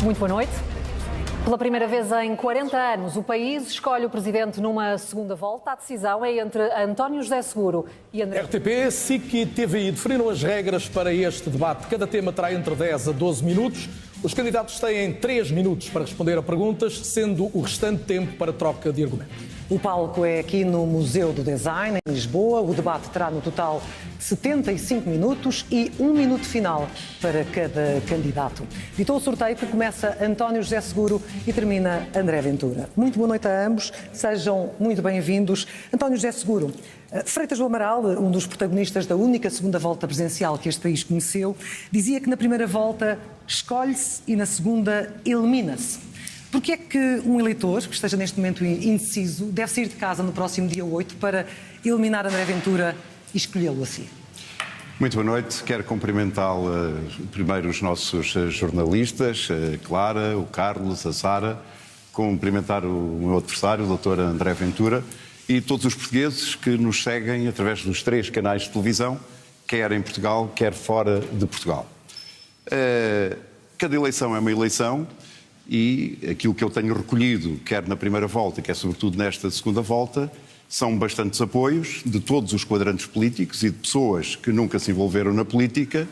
Muito boa noite. Pela primeira vez em 40 anos, o país escolhe o presidente numa segunda volta. A decisão é entre António José Seguro e André... RTP, SIC e TVI definiram as regras para este debate. Cada tema terá entre 10 a 12 minutos. Os candidatos têm 3 minutos para responder a perguntas, sendo o restante tempo para troca de argumentos. O palco é aqui no Museu do Design, em Lisboa. O debate terá no total 75 minutos e 1 minuto final para cada candidato. Ditou o sorteio que começa António José Seguro e termina André Ventura. Muito boa noite a ambos, sejam muito bem-vindos. António José Seguro, Freitas do Amaral, um dos protagonistas da única segunda volta presidencial que este país conheceu, dizia que na primeira volta escolhe-se e na segunda elimina-se. Porquê é que um eleitor que esteja neste momento indeciso deve sair de casa no próximo dia 8 para eliminar André Ventura e escolhê-lo assim? Muito boa noite. Quero cumprimentá-lo primeiro os nossos jornalistas, a Clara, o Carlos, a Sara, cumprimentar o meu adversário, o Dr. André Ventura, e todos os portugueses que nos seguem através dos 3 canais de televisão, quer em Portugal, quer fora de Portugal. Cada eleição é uma eleição. E aquilo que eu tenho recolhido, quer na primeira volta, quer sobretudo nesta segunda volta, são bastantes apoios de todos os quadrantes políticos e de pessoas que nunca se envolveram na política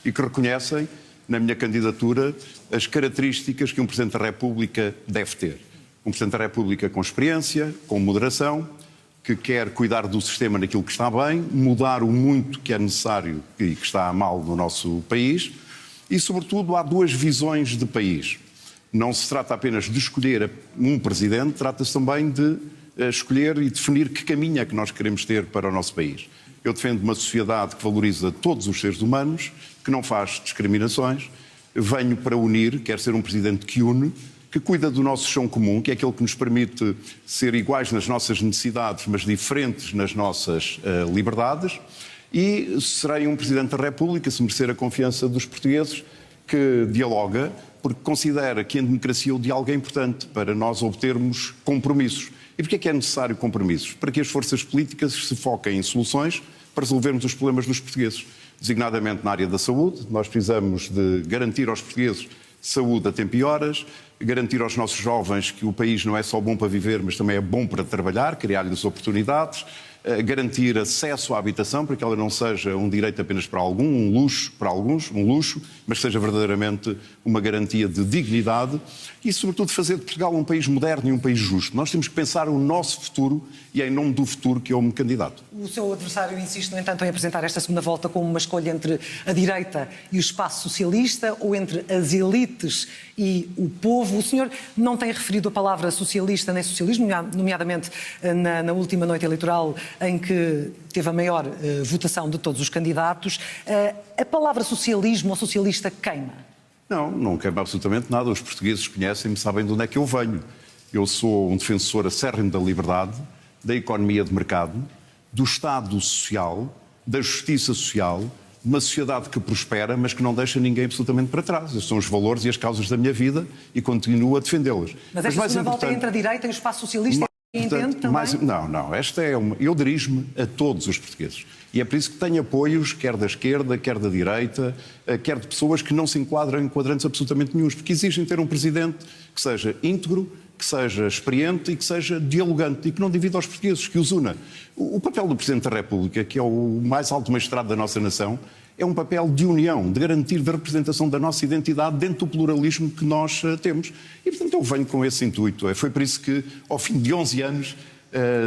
e que reconhecem, na minha candidatura, as características que um Presidente da República deve ter. Um Presidente da República com experiência, com moderação, que quer cuidar do sistema naquilo que está bem, mudar o muito que é necessário e que está mal no nosso país e, sobretudo, há 2 visões de país. Não se trata apenas de escolher um presidente, trata-se também de escolher e definir que caminho é que nós queremos ter para o nosso país. Eu defendo uma sociedade que valoriza todos os seres humanos, que não faz discriminações. Venho para unir, quero ser um presidente que une, que cuida do nosso chão comum, que é aquele que nos permite ser iguais nas nossas necessidades, mas diferentes nas nossas liberdades. E serei um presidente da República, se merecer a confiança dos portugueses, que dialoga, porque considera que em democracia o diálogo é importante para nós obtermos compromissos. E porquê é necessário compromissos? Para que as forças políticas se foquem em soluções para resolvermos os problemas dos portugueses. Designadamente na área da saúde, nós precisamos de garantir aos portugueses saúde a tempo e horas, garantir aos nossos jovens que o país não é só bom para viver, mas também é bom para trabalhar, criar-lhes oportunidades, garantir acesso à habitação para que ela não seja um direito apenas para algum, um luxo para alguns, um luxo, mas seja verdadeiramente uma garantia de dignidade e, sobretudo, fazer de Portugal um país moderno e um país justo. Nós temos que pensar o nosso futuro e é em nome do futuro que eu me candidato. O seu adversário insiste, no entanto, em apresentar esta segunda volta como uma escolha entre a direita e o espaço socialista ou entre as elites e o povo. O senhor não tem referido a palavra socialista nem socialismo, nomeadamente na última noite eleitoral em que teve a maior votação de todos os candidatos. A palavra socialismo ou socialista queima? Não queima absolutamente nada. Os portugueses conhecem-me, sabem de onde é que eu venho. Eu sou um defensor acérrimo da liberdade, da economia de mercado, do Estado social, da justiça social, de uma sociedade que prospera, mas que não deixa ninguém absolutamente para trás. Estes são os valores e as causas da minha vida e continuo a defendê-los. Mas esta segunda volta entre a direita e o espaço socialista... Entende também? Eu dirijo-me a todos os portugueses. E é por isso que tenho apoios, quer da esquerda, quer da direita, quer de pessoas que não se enquadram em quadrantes absolutamente nenhuns, porque exigem ter um presidente que seja íntegro, que seja experiente e que seja dialogante e que não divida os portugueses, que os una. O papel do Presidente da República, que é o mais alto magistrado da nossa nação, é um papel de união, de garantir a representação da nossa identidade dentro do pluralismo que nós temos. E, portanto, eu venho com esse intuito. Foi por isso que, ao fim de 11 anos,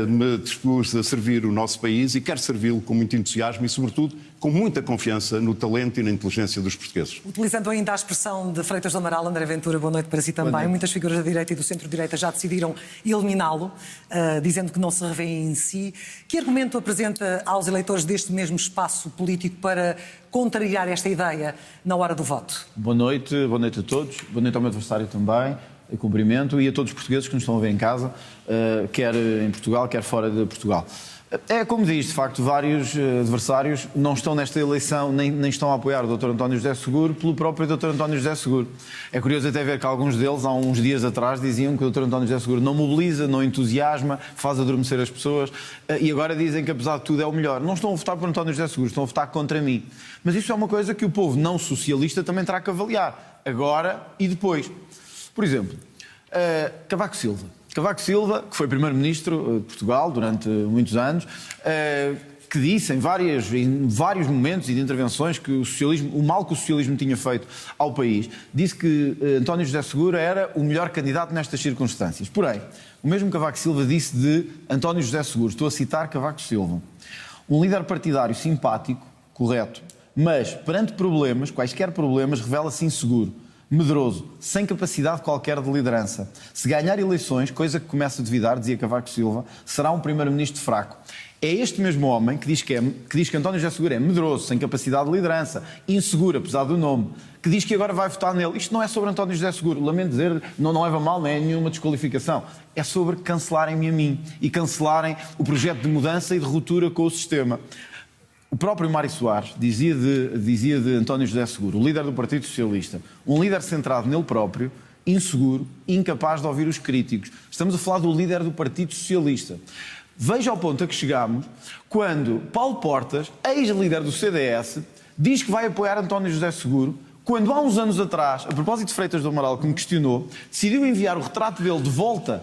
me dispus a servir o nosso país e quero servi-lo com muito entusiasmo e, sobretudo, com muita confiança no talento e na inteligência dos portugueses. Utilizando ainda a expressão de Freitas do Amaral, André Ventura, boa noite para si também. Muitas figuras da direita e do centro-direita já decidiram eliminá-lo, dizendo que não se revêem em si. Que argumento apresenta aos eleitores deste mesmo espaço político para contrariar esta ideia na hora do voto? Boa noite a todos, boa noite ao meu adversário também. Cumprimento e a todos os portugueses que nos estão a ver em casa, quer em Portugal, quer fora de Portugal. É como diz, de facto, vários adversários não estão nesta eleição, nem estão a apoiar o Dr. António José Seguro pelo próprio Dr. António José Seguro. É curioso até ver que alguns deles, há uns dias atrás, diziam que o Dr. António José Seguro não mobiliza, não entusiasma, faz adormecer as pessoas, e agora dizem que, apesar de tudo, é o melhor. Não estão a votar por António José Seguro, estão a votar contra mim. Mas isso é uma coisa que o povo não socialista também terá que avaliar, agora e depois. Por exemplo, Cavaco Silva. Cavaco Silva, que foi primeiro-ministro de Portugal durante muitos anos, que disse em vários momentos e de intervenções que o mal que o socialismo tinha feito ao país, disse que António José Seguro era o melhor candidato nestas circunstâncias. Porém, o mesmo Cavaco Silva disse de António José Seguro, estou a citar Cavaco Silva, um líder partidário simpático, correto, mas perante problemas, quaisquer problemas, revela-se inseguro, medroso, sem capacidade qualquer de liderança. Se ganhar eleições, coisa que começa a duvidar, dizia Cavaco Silva, será um primeiro-ministro fraco. É este mesmo homem que diz que António José Seguro é medroso, sem capacidade de liderança, inseguro, apesar do nome, que diz que agora vai votar nele. Isto não é sobre António José Seguro, lamento dizer, não leva mal, não é nenhuma desqualificação. É sobre cancelarem-me a mim e cancelarem o projeto de mudança e de ruptura com o sistema. O próprio Mário Soares dizia de António José Seguro, o líder do Partido Socialista, um líder centrado nele próprio, inseguro, incapaz de ouvir os críticos. Estamos a falar do líder do Partido Socialista. Veja ao ponto a que chegámos quando Paulo Portas, ex-líder do CDS, diz que vai apoiar António José Seguro, quando há uns anos atrás, a propósito de Freitas do Amaral, que me questionou, decidiu enviar o retrato dele de volta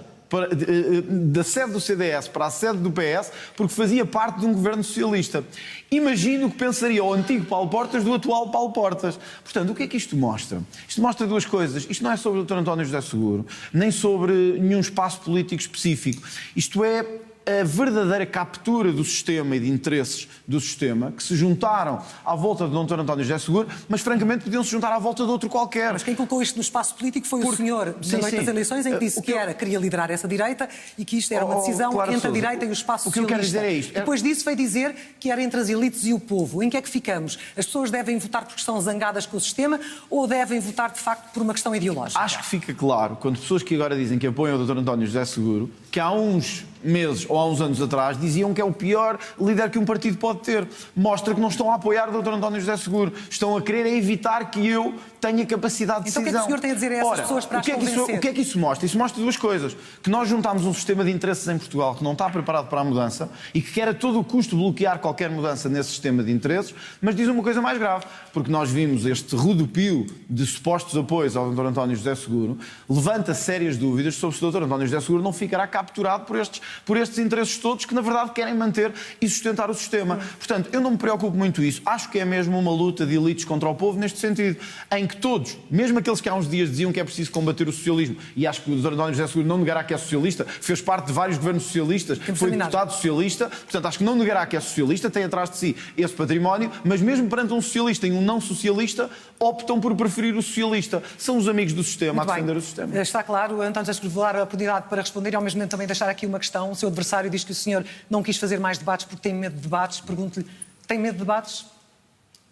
da sede do CDS para a sede do PS, porque fazia parte de um governo socialista. Imagino o que pensaria o antigo Paulo Portas do atual Paulo Portas. Portanto, o que é que isto mostra? Isto mostra duas coisas. Isto não é sobre o Dr. António José Seguro, nem sobre nenhum espaço político específico. Isto é a verdadeira captura do sistema e de interesses do sistema que se juntaram à volta do Dr. António José Seguro, mas francamente podiam se juntar à volta de outro qualquer. Mas quem colocou isto no espaço político foi o senhor, na noite das eleições, em que disse queria liderar essa direita e que isto era uma decisão entre a direita e o espaço socialista. O que eu quero dizer é isto. Depois disso veio dizer que era entre as elites e o povo. Em que é que ficamos? As pessoas devem votar porque estão zangadas com o sistema ou devem votar, de facto, por uma questão ideológica? Acho que fica claro, quando pessoas que agora dizem que apoiam o Dr. António José Seguro, que há uns meses ou há uns anos atrás diziam que é o pior líder que um partido pode ter. Mostra que não estão a apoiar o Dr. António José Seguro. Estão a querer evitar que eu tenha capacidade de decisão. Então o que é que o senhor tem a dizer a essas pessoas para as convencer? O que é que isso mostra? Isso mostra duas coisas. Que nós juntámos um sistema de interesses em Portugal que não está preparado para a mudança e que quer a todo o custo bloquear qualquer mudança nesse sistema de interesses, mas diz uma coisa mais grave, porque nós vimos este rodopio de supostos apoios ao Dr. António José Seguro, levanta sérias dúvidas sobre se o Dr. António José Seguro não ficará capturado por estes interesses todos que, na verdade, querem manter e sustentar o sistema. Portanto, eu não me preocupo muito isso. Acho que é mesmo uma luta de elites contra o povo neste sentido, em que todos, mesmo aqueles que há uns dias diziam que é preciso combater o socialismo, e acho que o Dr. António José Seguro não negará que é socialista, fez parte de vários governos socialistas, foi deputado socialista, portanto, acho que não negará que é socialista, tem atrás de si esse património, mas mesmo perante um socialista e um não socialista, optam por preferir o socialista. São os amigos do sistema a defender o sistema. Está claro, António José Seguro, vou dar a oportunidade para responder e ao mesmo tempo também deixar aqui uma questão. O seu adversário diz que o senhor não quis fazer mais debates porque tem medo de debates. Pergunto-lhe, tem medo de debates?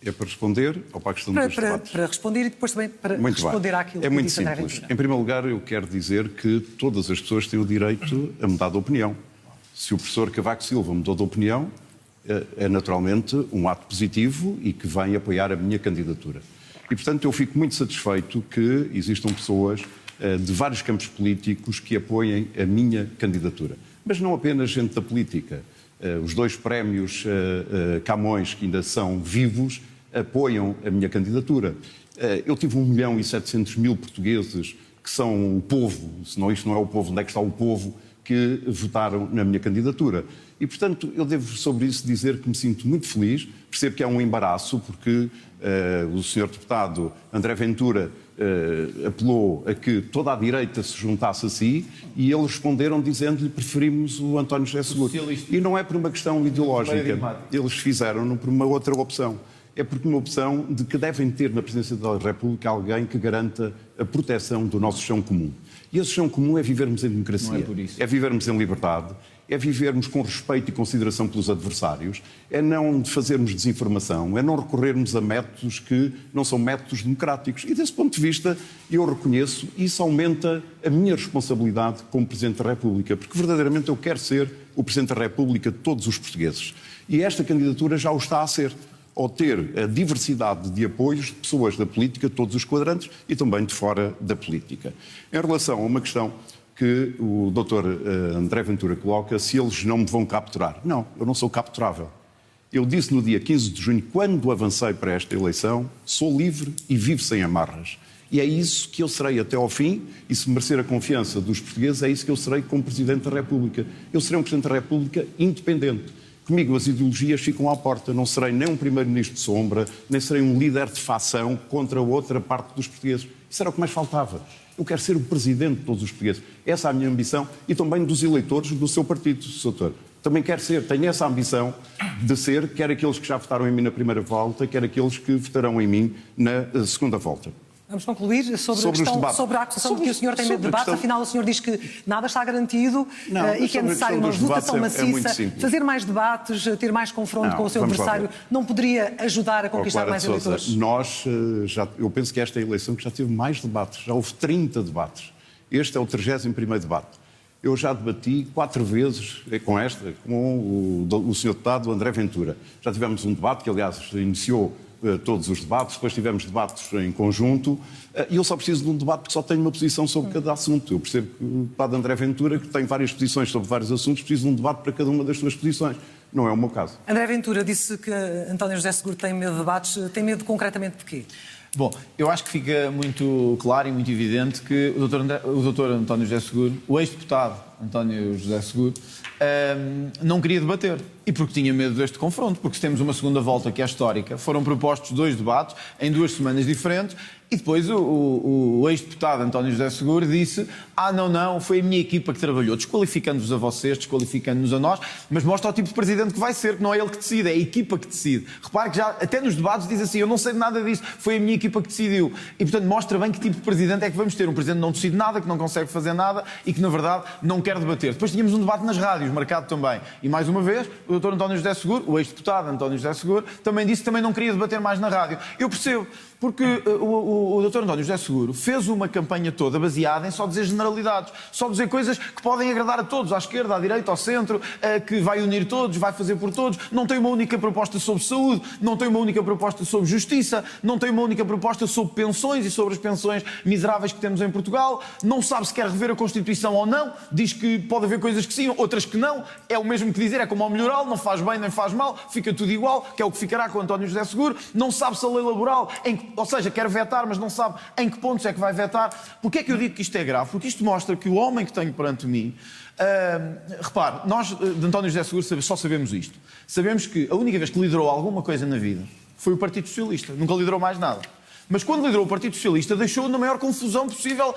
É para responder ou para a questão dos debates? Para responder e depois também para muito responder bem. àquilo que muito disse André Ventura. Em primeiro lugar, eu quero dizer que todas as pessoas têm o direito a mudar de opinião. Se o professor Cavaco Silva mudou de opinião, é naturalmente um ato positivo e que vem apoiar a minha candidatura. E, portanto, eu fico muito satisfeito que existam pessoas de vários campos políticos que apoiem a minha candidatura. Mas não apenas gente da política. Os dois prémios Camões, que ainda são vivos, apoiam a minha candidatura. Eu tive 1.700.000 portugueses que são o povo, senão isto não é o povo, onde é que está o povo, que votaram na minha candidatura. E, portanto, eu devo sobre isso dizer que me sinto muito feliz, percebo que é um embaraço, porque o senhor deputado André Ventura apelou a que toda a direita se juntasse a si e eles responderam dizendo-lhe preferimos o António José Seguro. E não é por uma questão ideológica, eles fizeram-no por uma outra opção. É porque uma opção de que devem ter na Presidência da República alguém que garanta a proteção do nosso chão comum. E esse chão comum é vivermos em democracia, Não é por isso. é vivermos em liberdade, é vivermos com respeito e consideração pelos adversários, é não fazermos desinformação, é não recorrermos a métodos que não são métodos democráticos. E desse ponto de vista, eu reconheço, isso aumenta a minha responsabilidade como Presidente da República, porque verdadeiramente eu quero ser o Presidente da República de todos os portugueses. E esta candidatura já o está a ser, ao ter a diversidade de apoios de pessoas da política, de todos os quadrantes e também de fora da política. Em relação a uma questão que o Dr. André Ventura coloca, se eles não me vão capturar. Não, eu não sou capturável. Eu disse no dia 15 de junho, quando avancei para esta eleição, sou livre e vivo sem amarras. E é isso que eu serei até ao fim, e se merecer a confiança dos portugueses, é isso que eu serei como Presidente da República. Eu serei um Presidente da República independente. Comigo as ideologias ficam à porta. Não serei nem um primeiro-ministro de sombra, nem serei um líder de facção contra outra parte dos portugueses. Isso era o que mais faltava. Eu quero ser o presidente de todos os portugueses. Essa é a minha ambição e também dos eleitores do seu partido, Sr. Doutor. Também quero ser, tenho essa ambição de ser, quer aqueles que já votaram em mim na primeira volta, quer aqueles que votarão em mim na segunda volta. Vamos concluir sobre a acusação de que o senhor tem medo de debate. Afinal, o senhor diz que nada está garantido e que é necessário uma votação maciça, fazer mais debates, ter mais confronto com o seu adversário. Não poderia ajudar a conquistar mais eleitores? Eu penso que esta é a eleição que já teve mais debates. Já houve 30 debates. Este é o 31º debate. Eu já debati 4 vezes com o senhor deputado André Ventura. Já tivemos um debate que, aliás, iniciou todos os debates, depois tivemos debates em conjunto, e eu só preciso de um debate porque só tenho uma posição sobre cada assunto. Eu percebo que o deputado André Ventura, que tem várias posições sobre vários assuntos, precisa de um debate para cada uma das suas posições. Não é o meu caso. André Ventura disse que António José Seguro tem medo de debates. Tem medo concretamente de quê? Bom, eu acho que fica muito claro e muito evidente que o Dr. António José Seguro, o ex-deputado António José Seguro, não queria debater. E porque tinha medo deste confronto, porque se temos uma segunda volta que é histórica, foram propostos 2 debates em 2 semanas diferentes e depois o ex-deputado António José Seguro disse não, foi a minha equipa que trabalhou, desqualificando-vos a vocês, desqualificando-nos a nós, mas mostra o tipo de presidente que vai ser, que não é ele que decide, é a equipa que decide. Repare que já até nos debates diz assim, eu não sei de nada disso, foi a minha equipa que decidiu. E portanto mostra bem que tipo de presidente é que vamos ter. Um presidente que não decide nada, que não consegue fazer nada e que na verdade não quer debater. Depois tínhamos um debate nas rádios, marcado também. E mais uma vez, o Dr. António José Seguro, o ex-deputado António José Seguro, também disse que também não queria debater mais na rádio. Eu percebo, porque o Dr. António José Seguro fez uma campanha toda baseada em só dizer generalidades, só dizer coisas que podem agradar a todos, à esquerda, à direita, ao centro, que vai unir todos, vai fazer por todos. Não tem uma única proposta sobre saúde, não tem uma única proposta sobre justiça, não tem uma única proposta sobre pensões e sobre as pensões miseráveis que temos em Portugal, não sabe se quer rever a Constituição ou não, diz que pode haver coisas que sim, outras que não, é o mesmo que dizer, é como ao melhoral, não faz bem nem faz mal, fica tudo igual, que é o que ficará com António José Seguro, não sabe se a lei laboral, ou seja, quer vetar, mas não sabe em que pontos é que vai vetar. Porquê é que eu digo que isto é grave? Porque isto mostra que o homem que tenho perante mim, repare, nós de António José Seguro só sabemos isto. Sabemos que a única vez que liderou alguma coisa na vida foi o Partido Socialista, nunca liderou mais nada. Mas quando liderou o Partido Socialista deixou na maior confusão possível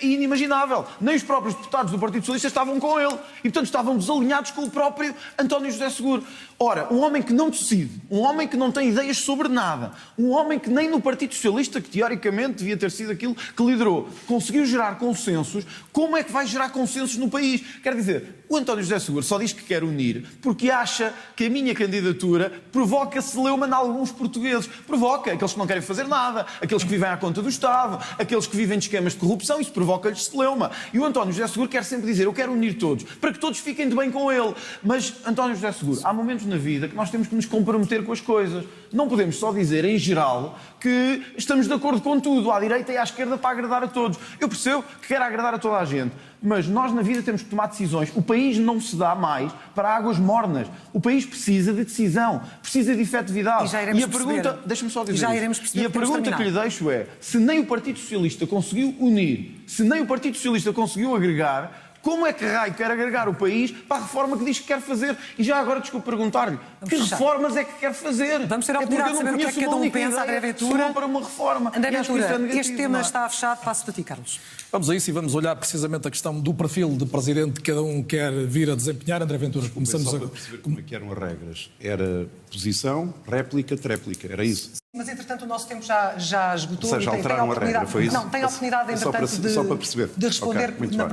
e inimaginável. Nem os próprios deputados do Partido Socialista estavam com ele. E, portanto, estavam desalinhados com o próprio António José Seguro. Ora, um homem que não decide, um homem que não tem ideias sobre nada, um homem que nem no Partido Socialista, que teoricamente devia ter sido aquilo que liderou, conseguiu gerar consensos, como é que vai gerar consensos no país? Quer dizer, o António José Seguro só diz que quer unir porque acha que a minha candidatura provoca celeuma em alguns portugueses. Provoca aqueles que não querem fazer nada, aqueles que vivem à conta do Estado, aqueles que vivem de esquemas de corrupção, isso provoca-lhes celeuma. E o António José Seguro quer sempre dizer, eu quero unir todos, para que todos fiquem de bem com ele. Mas, António José Seguro, há momentos na vida que nós temos que nos comprometer com as coisas. Não podemos só dizer, em geral, que estamos de acordo com tudo, à direita e à esquerda, para agradar a todos. Eu percebo que quero agradar a toda a gente, mas nós na vida temos que tomar decisões. O país não se dá mais para águas mornas. O país precisa de decisão, precisa de efetividade. E a pergunta, deixa-me só dizer isso. E a pergunta que lhe deixo é, se nem o Partido Socialista conseguiu unir, se nem o Partido Socialista conseguiu agregar, como é que raio quer agregar o país para a reforma que diz que quer fazer? E já agora, desculpe perguntar-lhe, que reformas é que quer fazer? Vamos ter a oportunidade de saber o que é que cada um pensa, André Ventura. Para uma reforma. André Ventura, este tema está fechado, passo-te a ti, Carlos. Vamos a isso e vamos olhar precisamente a questão do perfil de presidente que cada um quer vir a desempenhar. André Ventura, começamos a perceber como é que eram as regras. Era posição, réplica, tréplica, era isso. Mas, entretanto, o nosso tempo já esgotou. Ou seja, alteraram a regra, foi isso? Não, tem a oportunidade, entretanto, só para perceber. de responder Okay, na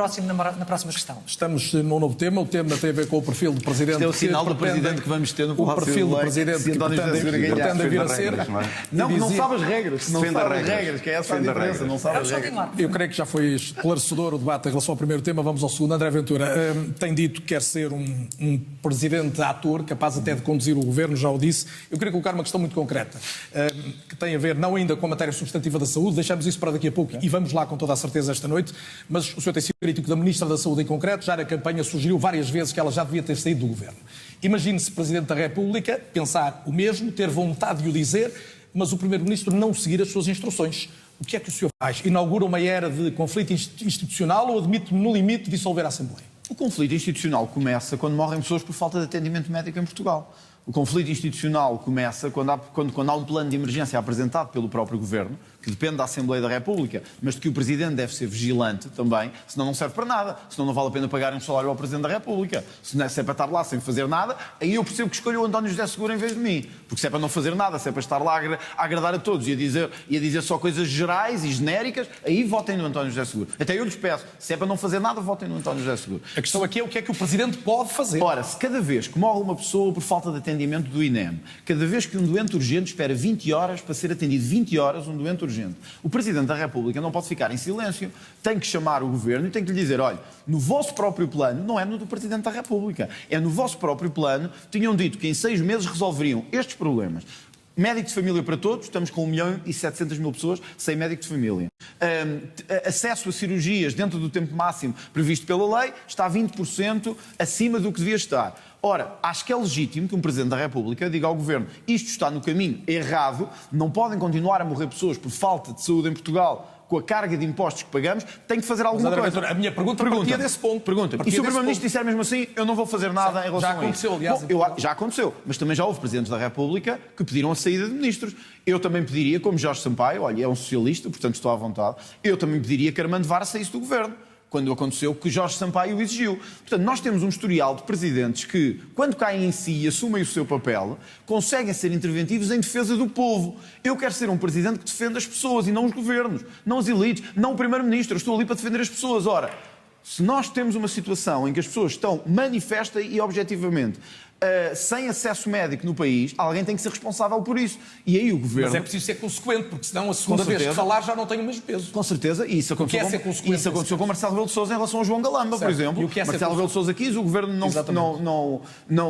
próxima questão. Estamos num novo tema, o tema tem a ver com o perfil do Presidente. Este é o sinal do Presidente que vamos ter no o perfil do Presidente que pretende vir a ser. Não sabe as regras. Não sabe as regras, que é essa a diferença. Não sabe as Vamos regras. continuar. Eu creio que já foi esclarecedor o debate em relação ao primeiro tema. Vamos ao segundo. André Ventura tem dito que quer ser um presidente ator, capaz até de conduzir o governo, já o disse. Eu queria colocar uma questão muito concreta, que tem a ver não ainda com a matéria substantiva da saúde, deixamos isso para daqui a pouco e vamos lá com toda a certeza esta noite, mas o senhor tem sido crítico da Ministra da Saúde em concreto, já na campanha sugeriu várias vezes que ela já devia ter saído do governo. Imagine-se Presidente da República pensar o mesmo, ter vontade de o dizer, mas o Primeiro-Ministro não seguir as suas instruções. O que é que o senhor faz? Inaugura uma era de conflito institucional ou admite no limite dissolver a Assembleia? O conflito institucional começa quando morrem pessoas por falta de atendimento médico em Portugal. O conflito institucional começa quando há um plano de emergência apresentado pelo próprio Governo, que depende da Assembleia da República, mas de que o Presidente deve ser vigilante também, senão não serve para nada, senão não vale a pena pagar um salário ao Presidente da República. Se é para estar lá sem fazer nada, aí eu percebo que escolho o António José Seguro em vez de mim. Porque se é para não fazer nada, se é para estar lá a agradar a todos e a dizer só coisas gerais e genéricas, aí votem no António José Seguro. Até eu lhes peço, se é para não fazer nada, votem no António José Seguro. A questão aqui é o que é que o Presidente pode fazer. Ora, se cada vez que morre uma pessoa por falta de atendimento do INEM, cada vez que um doente urgente espera 20 horas para ser atendido, 20 horas um doente urgente, o Presidente da República não pode ficar em silêncio, tem que chamar o Governo e tem que lhe dizer, olha, no vosso próprio plano, não é no do Presidente da República, é no vosso próprio plano, tinham dito que em 6 meses resolveriam estes problemas. Médico de família para todos, estamos com 1.700.000 pessoas sem médico de família. Acesso a cirurgias dentro do tempo máximo previsto pela lei está 20% acima do que devia estar. Ora, acho que é legítimo que um Presidente da República diga ao Governo isto está no caminho errado, não podem continuar a morrer pessoas por falta de saúde em Portugal com a carga de impostos que pagamos, tem que fazer alguma coisa. A minha pergunta partia desse ponto. E se o Primeiro-Ministro disser mesmo assim, eu não vou fazer nada em relação já aconteceu, a isso? Aliás. Bom, já aconteceu, mas também já houve Presidentes da República que pediram a saída de ministros. Eu também pediria, como Jorge Sampaio, olha, é um socialista, portanto estou à vontade, eu também pediria que Armando Vara saísse do Governo, quando aconteceu que Jorge Sampaio o exigiu. Portanto, nós temos um historial de presidentes que, quando caem em si e assumem o seu papel, conseguem ser interventivos em defesa do povo. Eu quero ser um presidente que defenda as pessoas e não os governos, não as elites, não o primeiro-ministro. Eu estou ali para defender as pessoas. Ora, se nós temos uma situação em que as pessoas estão manifesta e objetivamente sem acesso médico no país, alguém tem que ser responsável por isso. E aí o Governo... Mas é preciso ser consequente, porque senão a segunda vez que falar já não tem o mesmo peso. Com certeza, e isso aconteceu com Marcelo Rebelo de Sousa em relação ao João Galamba, por exemplo. Marcelo Rebelo de Sousa quis, o Governo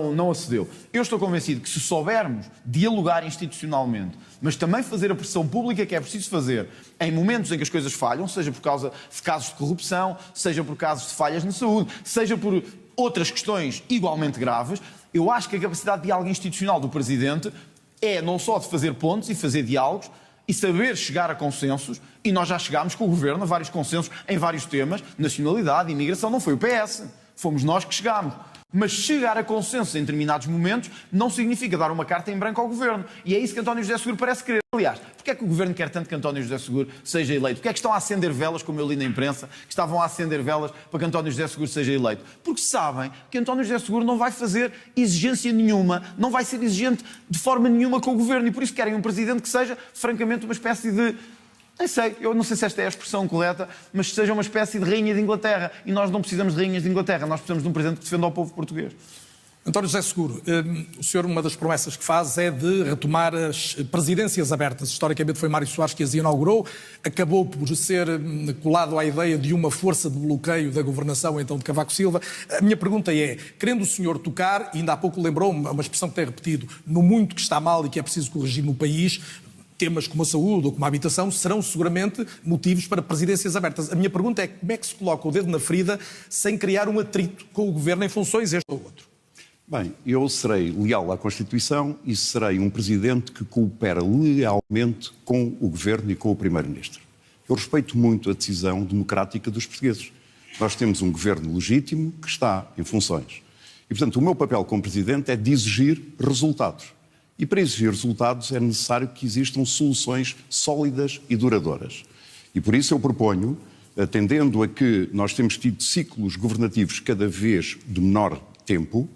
não acedeu. Eu estou convencido que se soubermos dialogar institucionalmente, mas também fazer a pressão pública que é preciso fazer em momentos em que as coisas falham, seja por causa de casos de corrupção, seja por casos de falhas na saúde, seja por outras questões igualmente graves, eu acho que a capacidade de diálogo institucional do Presidente é não só de fazer pontos e fazer diálogos e saber chegar a consensos, e nós já chegámos com o Governo a vários consensos em vários temas, nacionalidade, imigração, não foi o PS, fomos nós que chegámos. Mas chegar a consenso em determinados momentos não significa dar uma carta em branco ao Governo. E é isso que António José Seguro parece querer. Aliás, porque é que o Governo quer tanto que António José Seguro seja eleito? Porque é que estão a acender velas, como eu li na imprensa, que estavam a acender velas para que António José Seguro seja eleito? Porque sabem que António José Seguro não vai fazer exigência nenhuma, não vai ser exigente de forma nenhuma com o Governo. E por isso querem um Presidente que seja, francamente, uma espécie de... Eu não sei se esta é a expressão correta, mas que seja uma espécie de rainha de Inglaterra. E nós não precisamos de rainhas de Inglaterra, nós precisamos de um Presidente que defenda ao povo português. António José Seguro, o senhor, uma das promessas que faz é de retomar as presidências abertas. Historicamente foi Mário Soares que as inaugurou, acabou por ser colado à ideia de uma força de bloqueio da governação, então, de Cavaco Silva. A minha pergunta é, querendo o senhor tocar, e ainda há pouco lembrou-me, uma expressão que tem repetido, no muito que está mal e que é preciso corrigir no país, temas como a saúde ou como a habitação serão seguramente motivos para presidências abertas. A minha pergunta é como é que se coloca o dedo na ferida sem criar um atrito com o Governo em funções este ou outro? Bem, eu serei leal à Constituição e serei um Presidente que coopera lealmente com o Governo e com o Primeiro-Ministro. Eu respeito muito a decisão democrática dos portugueses. Nós temos um Governo legítimo que está em funções. E, portanto, o meu papel como Presidente é de exigir resultados. E para exigir resultados é necessário que existam soluções sólidas e duradouras. E por isso eu proponho, atendendo a que nós temos tido ciclos governativos cada vez de menor tempo,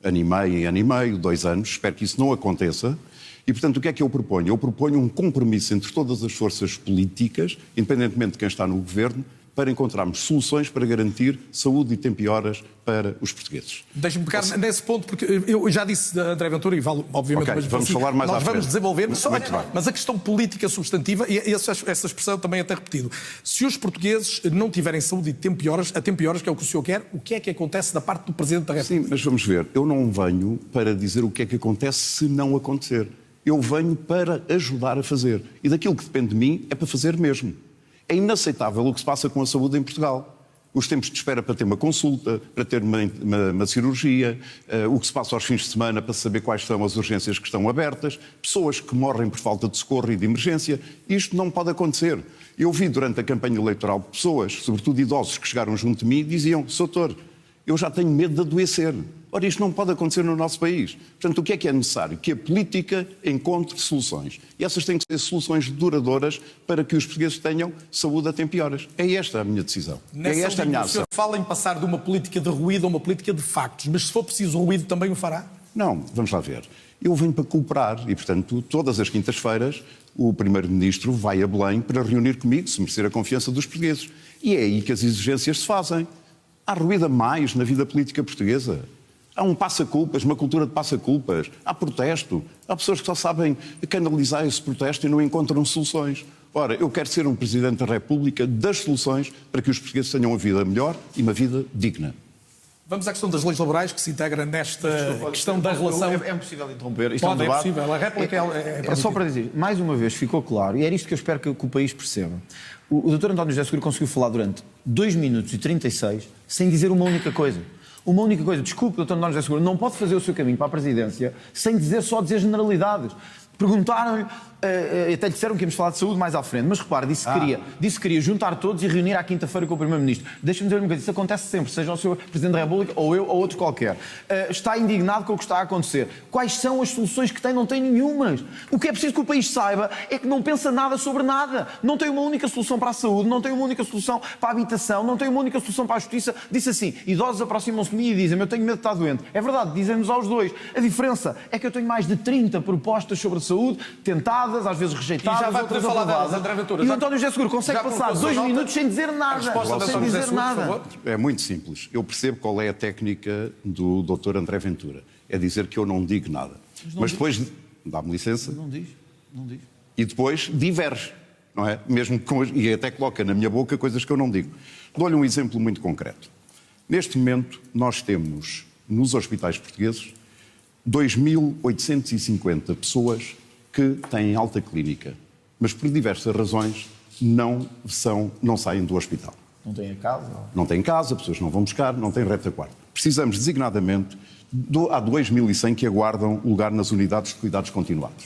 ano e meio, 2 anos, espero que isso não aconteça, E, portanto, o que é que eu proponho? Eu proponho um compromisso entre todas as forças políticas, independentemente de quem está no governo, para encontrarmos soluções para garantir saúde e tempo e horas para os portugueses. Deixe-me pegar nesse ponto, porque eu já disse a André Ventura, e vale, obviamente, Okay, mas vamos falar mais à nós vamos frente. desenvolver, Muito bem. mas a questão política substantiva, e essa expressão também é até repetido, se os portugueses não tiverem saúde e tempo e horas, a tempo e horas, que é o que o senhor quer, o que é que acontece da parte do Presidente da República? Sim, mas vamos ver, eu não venho para dizer o que é que acontece se não acontecer. Eu venho para ajudar a fazer. E daquilo que depende de mim é para fazer mesmo. É inaceitável o que se passa com a saúde em Portugal. Os tempos de espera para ter uma consulta, para ter uma cirurgia, o que se passa aos fins de semana para saber quais são as urgências que estão abertas, pessoas que morrem por falta de socorro e de emergência. Isto não pode acontecer. Eu vi durante a campanha eleitoral pessoas, sobretudo idosos, que chegaram junto de mim e diziam: Doutor, eu já tenho medo de adoecer. Ora, isto não pode acontecer no nosso país. Portanto, o que é necessário? Que a política encontre soluções. E essas têm que ser soluções duradouras para que os portugueses tenham saúde a tempo e horas. É esta a minha decisão. É esta a minha ação. O senhor fala em passar de uma política de ruído a uma política de factos, mas se for preciso ruído também o fará? Não, vamos lá ver. Eu venho para cooperar e, portanto, todas as quintas-feiras o Primeiro-Ministro vai a Belém para reunir comigo, se merecer a confiança dos portugueses. E é aí que as exigências se fazem. Há ruído a mais na vida política portuguesa. Há um passa-culpas, uma cultura de passa-culpas. Há protesto. Há pessoas que só sabem canalizar esse protesto e não encontram soluções. Ora, eu quero ser um Presidente da República das soluções para que os portugueses tenham uma vida melhor e uma vida digna. Vamos à questão das leis laborais, que se integra nesta questão da relação... É impossível interromper. Isto Pode, é um debate. possível. A réplica é só para dizer, mais uma vez ficou claro, e era isto que eu espero que o país perceba. O Dr. António José Seguro conseguiu falar durante 2 minutos e 36 sem dizer uma única coisa. Uma única coisa. Desculpe, Dr. António José Seguro, não pode fazer o seu caminho para a presidência sem só dizer generalidades. Perguntaram-lhe, até lhe disseram que íamos falar de saúde mais à frente, mas repare, disse que queria juntar todos e reunir à quinta-feira com o Primeiro-Ministro. Deixa-me dizer uma coisa, isso acontece sempre, seja o Sr. Presidente da República, ou eu, ou outro qualquer. Está indignado com o que está a acontecer. Quais são as soluções que tem? Não tem nenhumas. O que é preciso que o país saiba é que não pensa nada sobre nada. Não tem uma única solução para a saúde, não tem uma única solução para a habitação, não tem uma única solução para a justiça. Disse assim, idosos aproximam-se de mim e dizem-me, eu tenho medo de estar doente. É verdade, dizem-nos aos dois. A diferença é que eu tenho mais de 30 propostas sobre a saúde, tentadas, às vezes rejeitadas, e já vai outras falar aprovadas. delas, André Ventura. E o António José Seguro consegue passar 2 minutos sem dizer nada. Sem dizer nada. É muito simples. Eu percebo qual é a técnica do Dr. André Ventura. É dizer que eu não digo nada. Mas depois, dá-me licença. Não diz. E depois diverge, não é? Mesmo e até coloca na minha boca coisas que eu não digo. Dou-lhe um exemplo muito concreto. Neste momento, nós temos, nos hospitais portugueses, 2.850 pessoas que têm alta clínica, mas por diversas razões não saem do hospital. Não têm a casa? Não têm casa, pessoas não vão buscar, não têm retaguarda. Precisamos designadamente, há 2.100 que aguardam lugar nas unidades de cuidados continuados.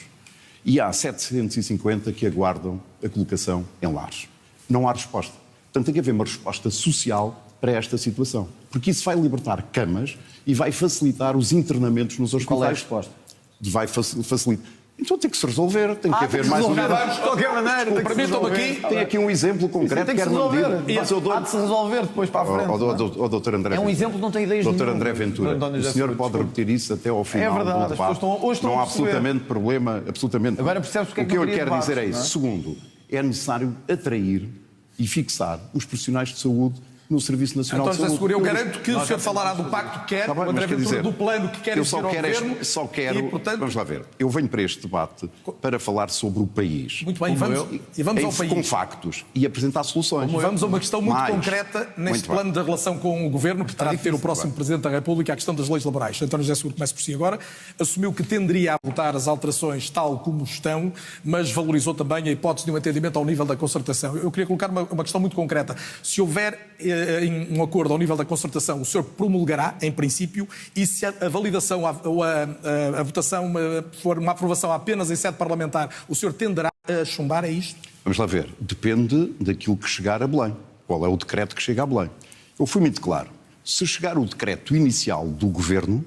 E há 750 que aguardam a colocação em lares. Não há resposta. Portanto, tem que haver uma resposta social para esta situação. Porque isso vai libertar camas e vai facilitar os internamentos nos hospitais. Qual é a resposta? Vai facilitar. Então tem que se resolver, tem que haver mais unidades. De qualquer maneira, Permitam-me aqui. Tem aqui um exemplo concreto. Tem que se resolver. Há de se resolver depois para a frente. Dr. André É um exemplo que não tem ideias Dr. André Ventura, o senhor pode repetir isso até ao final do debate. Hoje estão não há a perceber. absolutamente problema. Absolutamente. Agora percebes porque é que o que não eu lhe queria quero dizer é debates, isso. não é? Segundo, é necessário atrair e fixar os profissionais de saúde no Serviço Nacional António de José Saúde. Seguro, eu garanto que o senhor falará do pacto que quer, o André Ventura do plano que quer eu existir ao governo. só quero, e, portanto, vamos lá ver, eu venho para este debate para falar sobre o país. Muito bem, vamos ao país. Com factos e apresentar soluções. Vamos a uma questão muito concreta neste Muito plano bem. da relação com o Governo, que terá de ter o próximo Presidente da República, a questão das leis laborais. António José Seguro começa por si agora. Assumiu que tenderia a votar as alterações tal como estão, mas valorizou também a hipótese de um entendimento ao nível da concertação. Eu queria colocar uma questão muito concreta. Se houver um acordo ao nível da concertação, o senhor promulgará, em princípio, e se a validação ou a votação for uma aprovação apenas em sede parlamentar, o senhor tenderá a chumbar, é isto? Vamos lá ver. Depende daquilo que chegar a Belém. Qual é o decreto que chega a Belém? Eu fui muito claro. Se chegar o decreto inicial do Governo,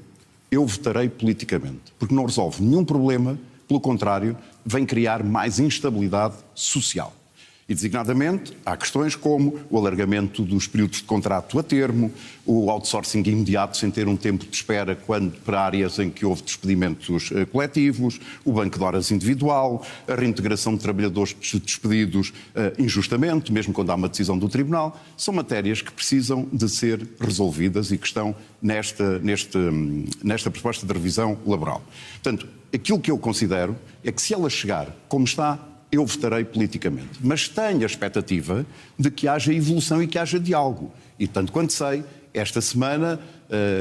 eu votarei politicamente. Porque não resolve nenhum problema, pelo contrário, vem criar mais instabilidade social. E, designadamente, há questões como o alargamento dos períodos de contrato a termo, o outsourcing imediato sem ter um tempo de espera para áreas em que houve despedimentos coletivos, o banco de horas individual, a reintegração de trabalhadores despedidos injustamente, mesmo quando há uma decisão do Tribunal. São matérias que precisam de ser resolvidas e que estão nesta proposta de revisão laboral. Portanto, aquilo que eu considero é que se ela chegar como está, eu votarei politicamente. Mas tenho a expectativa de que haja evolução e que haja diálogo. E, tanto quanto sei, esta semana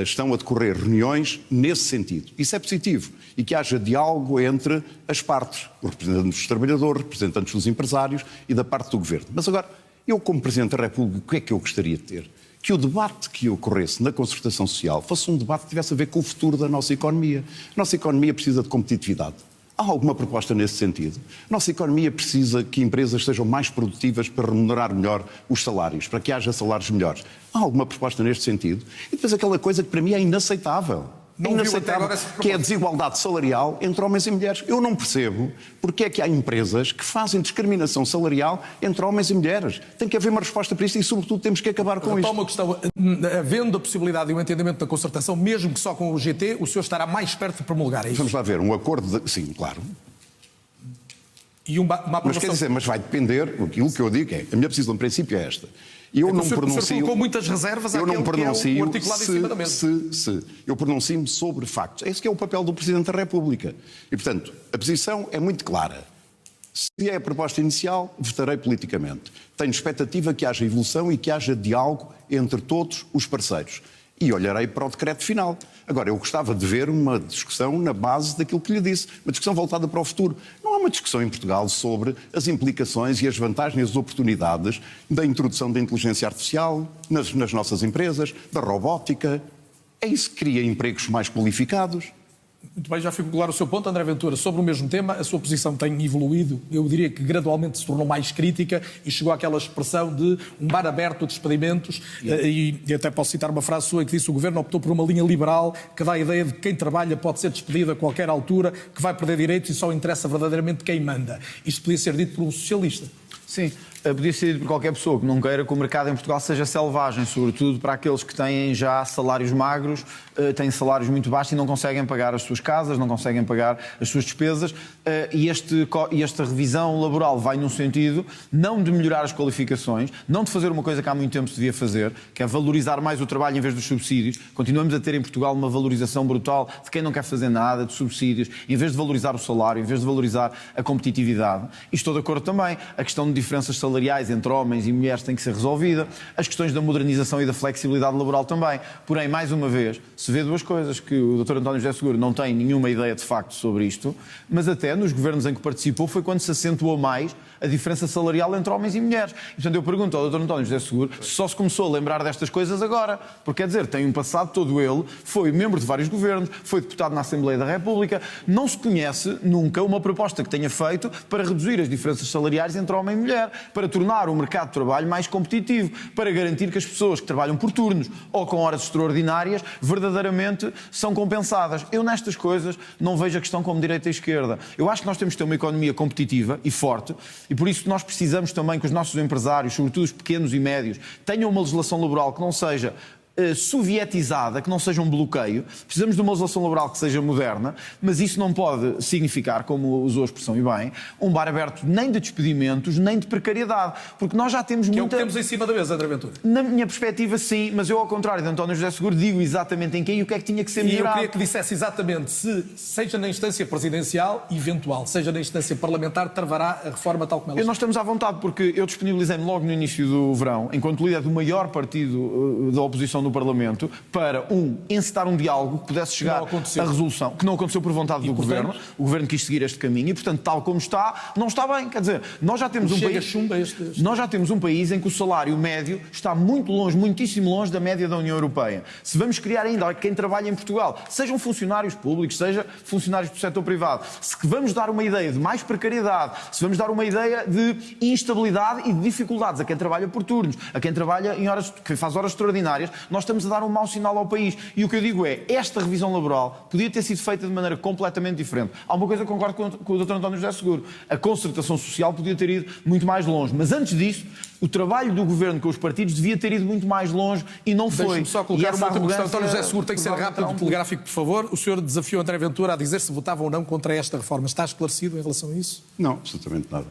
estão a decorrer reuniões nesse sentido. Isso é positivo. E que haja diálogo entre as partes, os representantes dos trabalhadores, representantes dos empresários e da parte do Governo. Mas agora, eu como Presidente da República, o que é que eu gostaria de ter? Que o debate que ocorresse na concertação social fosse um debate que tivesse a ver com o futuro da nossa economia. A nossa economia precisa de competitividade. Há alguma proposta nesse sentido? A nossa economia precisa que empresas sejam mais produtivas para remunerar melhor os salários, para que haja salários melhores. Há alguma proposta neste sentido? E depois aquela coisa que para mim é inaceitável. Não viu até agora essa proposta. Que é a desigualdade salarial entre homens e mulheres. Eu não percebo porque é que há empresas que fazem discriminação salarial entre homens e mulheres. Tem que haver uma resposta para isto e, sobretudo, temos que acabar com isto. Uma questão, havendo a possibilidade e o entendimento da concertação, mesmo que só com o GT, o senhor estará mais perto de promulgar isso? Vamos lá ver, um acordo de... Sim, claro. E uma aprovação... Mas quer dizer, mas vai depender, aquilo que eu digo é, a minha posição de princípio é esta. Eu não pronuncio. O senhor colocou muitas reservas àquele que é o articulado em cima da mesa. Eu pronuncio-me sobre factos. Esse que é o papel do Presidente da República. E, portanto, a posição é muito clara. Se é a proposta inicial, votarei politicamente. Tenho expectativa que haja evolução e que haja diálogo entre todos os parceiros. E olharei para o decreto final. Agora, eu gostava de ver uma discussão na base daquilo que lhe disse, uma discussão voltada para o futuro. Não há uma discussão em Portugal sobre as implicações e as vantagens e as oportunidades da introdução da inteligência artificial nas nossas empresas, da robótica. É isso que cria empregos mais qualificados. Muito bem, já ficou claro o seu ponto, André Ventura. Sobre o mesmo tema, a sua posição tem evoluído. Eu diria que gradualmente se tornou mais crítica e chegou àquela expressão de um bar aberto de despedimentos. E até posso citar uma frase sua que disse: o Governo optou por uma linha liberal que dá a ideia de que quem trabalha pode ser despedido a qualquer altura, que vai perder direitos e só interessa verdadeiramente quem manda. Isto podia ser dito por um socialista. Sim, podia ser dito por qualquer pessoa que não queira que o mercado em Portugal seja selvagem, sobretudo para aqueles que têm já salários magros, têm salários muito baixos e não conseguem pagar as suas casas, não conseguem pagar as suas despesas. E esta revisão laboral vai num sentido não de melhorar as qualificações, não de fazer uma coisa que há muito tempo se devia fazer, que é valorizar mais o trabalho em vez dos subsídios. Continuamos a ter em Portugal uma valorização brutal de quem não quer fazer nada, de subsídios, em vez de valorizar o salário, em vez de valorizar a competitividade. E estou de acordo também. A questão de diferenças salariais entre homens e mulheres tem que ser resolvida. As questões da modernização e da flexibilidade laboral também. Porém, mais uma vez, se vê duas coisas, que o Dr. António José Seguro não tem nenhuma ideia de facto sobre isto, mas até nos governos em que participou foi quando se acentuou mais a diferença salarial entre homens e mulheres. E, portanto, eu pergunto ao Dr. António José Seguro se só se começou a lembrar destas coisas agora. Porque, quer dizer, tem um passado todo ele, foi membro de vários governos, foi deputado na Assembleia da República, não se conhece nunca uma proposta que tenha feito para reduzir as diferenças salariais entre homem e mulher, para tornar o mercado de trabalho mais competitivo, para garantir que as pessoas que trabalham por turnos ou com horas extraordinárias verdadeiramente são compensadas. Eu nestas coisas não vejo a questão como direita e esquerda. Eu acho que nós temos que ter uma economia competitiva e forte e por isso nós precisamos também que os nossos empresários, sobretudo os pequenos e médios, tenham uma legislação laboral que não seja sovietizada, que não seja um bloqueio. Precisamos de uma legislação laboral que seja moderna, mas isso não pode significar, como usou a expressão e bem, um bar aberto nem de despedimentos, nem de precariedade, porque nós já temos muita... Que é o que temos em cima da mesa, André Ventura. Na minha perspectiva, sim, mas eu, ao contrário de António José Seguro, digo exatamente em quem e o que é que tinha que ser melhorado. E eu queria que dissesse exatamente se, seja na instância presidencial, eventual, seja na instância parlamentar, travará a reforma tal como ela está. Nós estamos à vontade, porque eu disponibilizei-me logo no início do verão, enquanto líder do maior partido da oposição no Parlamento, para encetar um diálogo que pudesse chegar à resolução, que não aconteceu por vontade do Governo. O Governo quis seguir este caminho e, portanto, tal como está, não está bem. Quer dizer, nós já temos nós já temos um país em que o salário médio está muito longe, muitíssimo longe da média da União Europeia. Se vamos criar ainda quem trabalha em Portugal, sejam funcionários públicos, seja funcionários do setor privado, se vamos dar uma ideia de mais precariedade, se vamos dar uma ideia de instabilidade e de dificuldades a quem trabalha por turnos, a quem trabalha quem faz horas extraordinárias, nós nós estamos a dar um mau sinal ao país. E o que eu digo é, esta revisão laboral podia ter sido feita de maneira completamente diferente. Há uma coisa que eu concordo com o Dr. António José Seguro. A concertação social podia ter ido muito mais longe. Mas antes disso, o trabalho do Governo com os partidos devia ter ido muito mais longe e não foi. Deixe-me só colocar uma outra questão. António José Seguro, tem que ser rápido, telegráfico, por favor. O senhor desafiou André Ventura a dizer se votava ou não contra esta reforma. Está esclarecido em relação a isso? Não, absolutamente nada.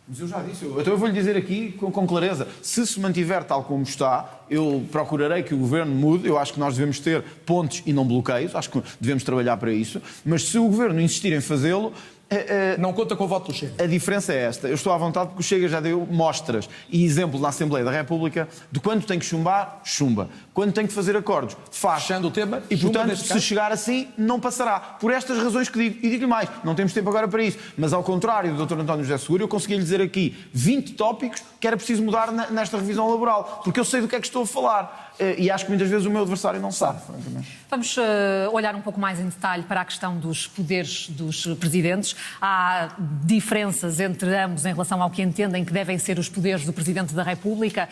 Mas eu já disse, então eu vou-lhe dizer aqui com clareza, se mantiver tal como está, eu procurarei que o Governo mude, eu acho que nós devemos ter pontes e não bloqueios, acho que devemos trabalhar para isso, mas se o Governo insistir em fazê-lo... Não conta com o voto do Chega. A diferença é esta. Eu estou à vontade porque o Chega já deu mostras e exemplos na Assembleia da República de quando tem que chumbar, chumba. Quando tem que fazer acordos, faz. Fechando o tema, e, portanto, se chegar assim, não passará. Por estas razões que digo. E digo-lhe mais, não temos tempo agora para isso. Mas, ao contrário do Dr. António José Seguro, eu consegui lhe dizer aqui 20 tópicos que era preciso mudar nesta revisão laboral. Porque eu sei do que é que estou a falar. E acho que muitas vezes o meu adversário não sabe, francamente. Vamos olhar um pouco mais em detalhe para a questão dos poderes dos presidentes. Há diferenças entre ambos em relação ao que entendem que devem ser os poderes do Presidente da República.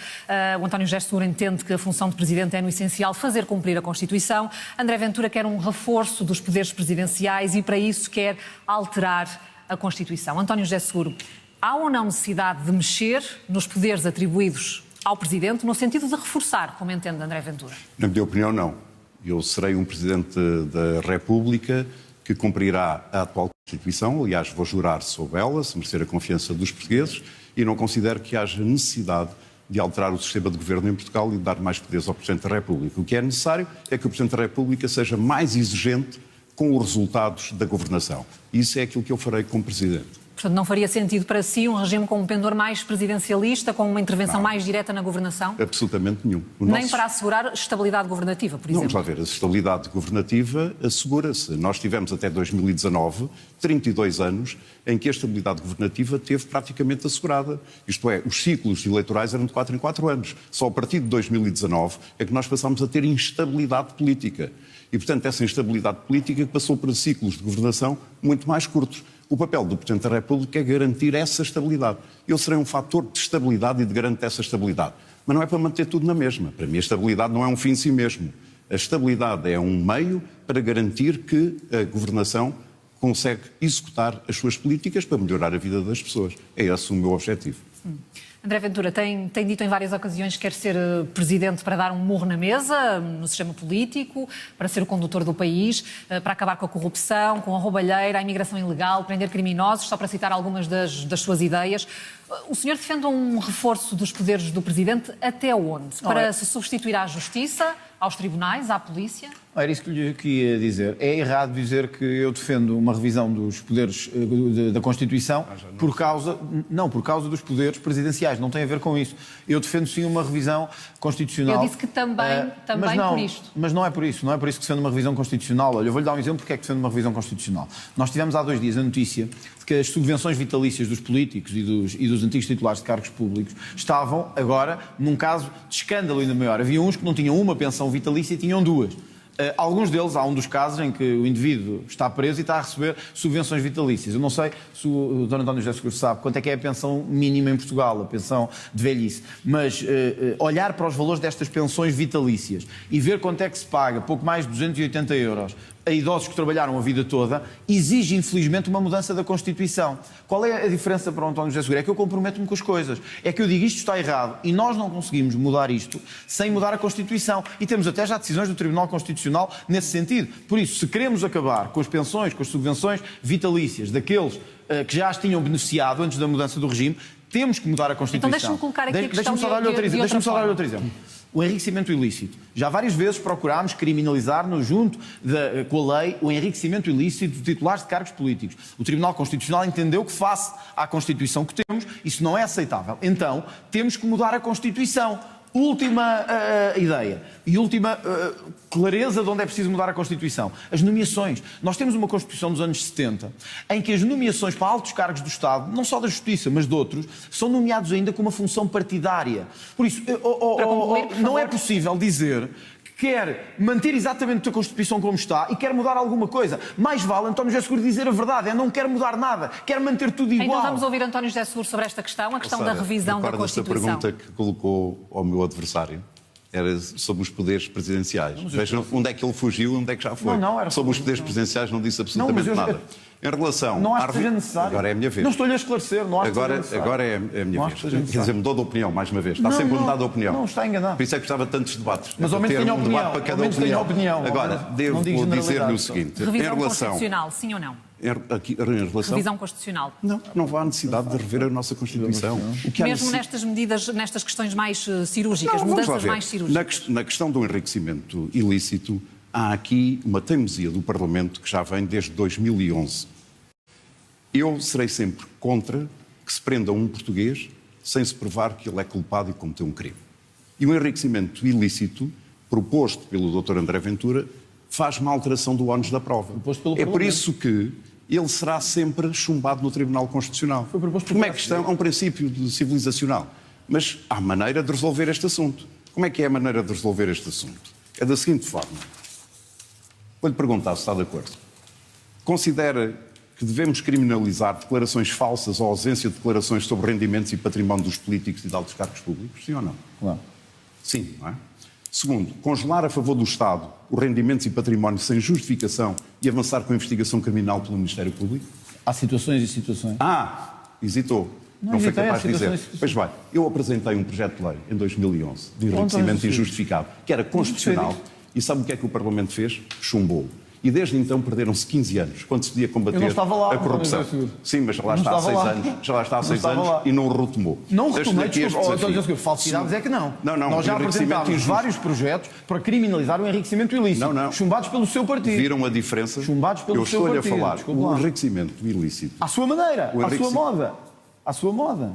O António José Seguro entende que a função de Presidente é, no essencial, fazer cumprir a Constituição. André Ventura quer um reforço dos poderes presidenciais e, para isso, quer alterar a Constituição. António José Seguro, há ou não necessidade de mexer nos poderes atribuídos ao Presidente, no sentido de reforçar, como entende André Ventura? Na minha opinião, não. Eu serei um Presidente da República que cumprirá a atual Constituição, aliás, vou jurar sobre ela, se merecer a confiança dos portugueses, e não considero que haja necessidade de alterar o sistema de governo em Portugal e de dar mais poderes ao Presidente da República. O que é necessário é que o Presidente da República seja mais exigente com os resultados da governação. Isso é aquilo que eu farei como Presidente. Portanto, não faria sentido para si um regime com um pendor mais presidencialista, com uma intervenção mais direta na governação? Absolutamente nenhum. Nem para assegurar estabilidade governativa, por exemplo? Vamos lá ver, a estabilidade governativa assegura-se. Nós tivemos até 2019, 32 anos, em que a estabilidade governativa teve praticamente assegurada. Isto é, os ciclos eleitorais eram de 4 em 4 anos. Só a partir de 2019 é que nós passámos a ter instabilidade política. E, portanto, essa instabilidade política passou para ciclos de governação muito mais curtos. O papel do Presidente da República é garantir essa estabilidade. Eu serei um fator de estabilidade e de garantir essa estabilidade. Mas não é para manter tudo na mesma. Para mim, a estabilidade não é um fim em si mesmo. A estabilidade é um meio para garantir que a governação consegue executar as suas políticas para melhorar a vida das pessoas. É esse o meu objetivo. André Ventura tem dito em várias ocasiões que quer ser presidente para dar um murro na mesa, no sistema político, para ser o condutor do país, para acabar com a corrupção, com a roubalheira, a imigração ilegal, prender criminosos, só para citar algumas das suas ideias. O senhor defende um reforço dos poderes do presidente até onde? Para se substituir à justiça, aos tribunais, à polícia? Era isso que lhe queria dizer. É errado dizer que eu defendo uma revisão dos poderes da Constituição por causa dos poderes presidenciais. Não tem a ver com isso. Eu defendo sim uma revisão constitucional. Eu disse que também por isto. Mas não é por isso. Não é por isso que defendo uma revisão constitucional. Olha, eu vou-lhe dar um exemplo porque é que defendo uma revisão constitucional. Nós tivemos há 2 dias a notícia de que as subvenções vitalícias dos políticos e dos antigos titulares de cargos públicos estavam agora num caso de escândalo ainda maior. Havia uns que não tinham uma pensão vitalícia e tinham 2. Alguns deles, há um dos casos em que o indivíduo está preso e está a receber subvenções vitalícias. Eu não sei se o Dr. António José Seguro sabe quanto é que é a pensão mínima em Portugal, a pensão de velhice, mas olhar para os valores destas pensões vitalícias e ver quanto é que se paga, pouco mais de 280 euros, a idosos que trabalharam a vida toda, exige infelizmente uma mudança da Constituição. Qual é a diferença para o António José Seguro? É que eu comprometo-me com as coisas. É que eu digo isto está errado e nós não conseguimos mudar isto sem mudar a Constituição. E temos até já decisões do Tribunal Constitucional nesse sentido. Por isso, se queremos acabar com as pensões, com as subvenções vitalícias daqueles que já as tinham beneficiado antes da mudança do regime, temos que mudar a Constituição. Então deixa-me colocar aqui a questão de outro exemplo. O enriquecimento ilícito. Já várias vezes procurámos criminalizar-nos junto com a lei o enriquecimento ilícito de titulares de cargos políticos. O Tribunal Constitucional entendeu que, face à Constituição que temos, isso não é aceitável. Então, temos que mudar a Constituição. Última ideia e última clareza de onde é preciso mudar a Constituição. As nomeações. Nós temos uma Constituição dos anos 70 em que as nomeações para altos cargos do Estado, não só da Justiça, mas de outros, são nomeados ainda com uma função partidária. Por isso, não é possível dizer que quer manter exatamente a Constituição como está e quer mudar alguma coisa. Mais vale António José Seguro dizer a verdade. Não quer mudar nada. Quer manter tudo igual. Então vamos ouvir António José Seguro sobre esta questão, a questão da revisão da Constituição. Recorda-se a pergunta que colocou ao meu adversário? Era sobre os poderes presidenciais. Vejam onde é que ele fugiu, onde é que já foi. Não, era sobre os poderes presidenciais não disse absolutamente nada. Em relação... Não acho que seja necessário. Agora é a minha vez. Não estou-lhe a esclarecer, não acho que seja necessário. Agora é a minha vez. Quer dizer, mudou de opinião, mais uma vez. Está sempre a mudar de opinião. Não, está enganado. Por isso é que gostava de tantos debates. Mas ao menos tenho opinião. Debate para cada opinião. Agora, devo dizer-lhe o seguinte. Revisão constitucional, sim ou não? Em relação... Revisão constitucional. Não há necessidade de rever a nossa Constituição. Mesmo nestas medidas, nestas questões mais cirúrgicas, mudanças mais cirúrgicas. Na questão do enriquecimento ilícito, há aqui uma teimosia do Parlamento que já vem desde 2011. Eu serei sempre contra que se prenda um português sem se provar que ele é culpado e cometeu um crime. E o enriquecimento ilícito, proposto pelo Dr. André Ventura, faz uma alteração do ónus da prova. É por isso que ele será sempre chumbado no Tribunal Constitucional. Como é que é um princípio civilizacional? Mas há maneira de resolver este assunto. Como é que é a maneira de resolver este assunto? É da seguinte forma. Vou-lhe perguntar se está de acordo. Considera que devemos criminalizar declarações falsas ou ausência de declarações sobre rendimentos e património dos políticos e de altos cargos públicos? Sim ou não? Claro. Sim, não é? Segundo, congelar a favor do Estado os rendimentos e património sem justificação e avançar com a investigação criminal pelo Ministério Público? Há situações e situações. Hesitou. Não foi capaz de dizer. Pois vai, eu apresentei um projeto de lei em 2011 de enriquecimento injustificado, que era constitucional, e sabe o que é que o Parlamento fez? Chumbou. E desde então perderam-se 15 anos, quando se podia combater a corrupção. Sim, mas já lá está há 6 anos. Já lá está há 6 anos e não retomou. Não retomei, desculpe, falsidades é que não. Nós já apresentámos vários projetos para criminalizar o enriquecimento ilícito, chumbados pelo seu partido. Viram a diferença? Chumbados pelo seu partido. Eu estou-lhe a falar, o enriquecimento ilícito. À sua maneira, à sua moda. À sua moda,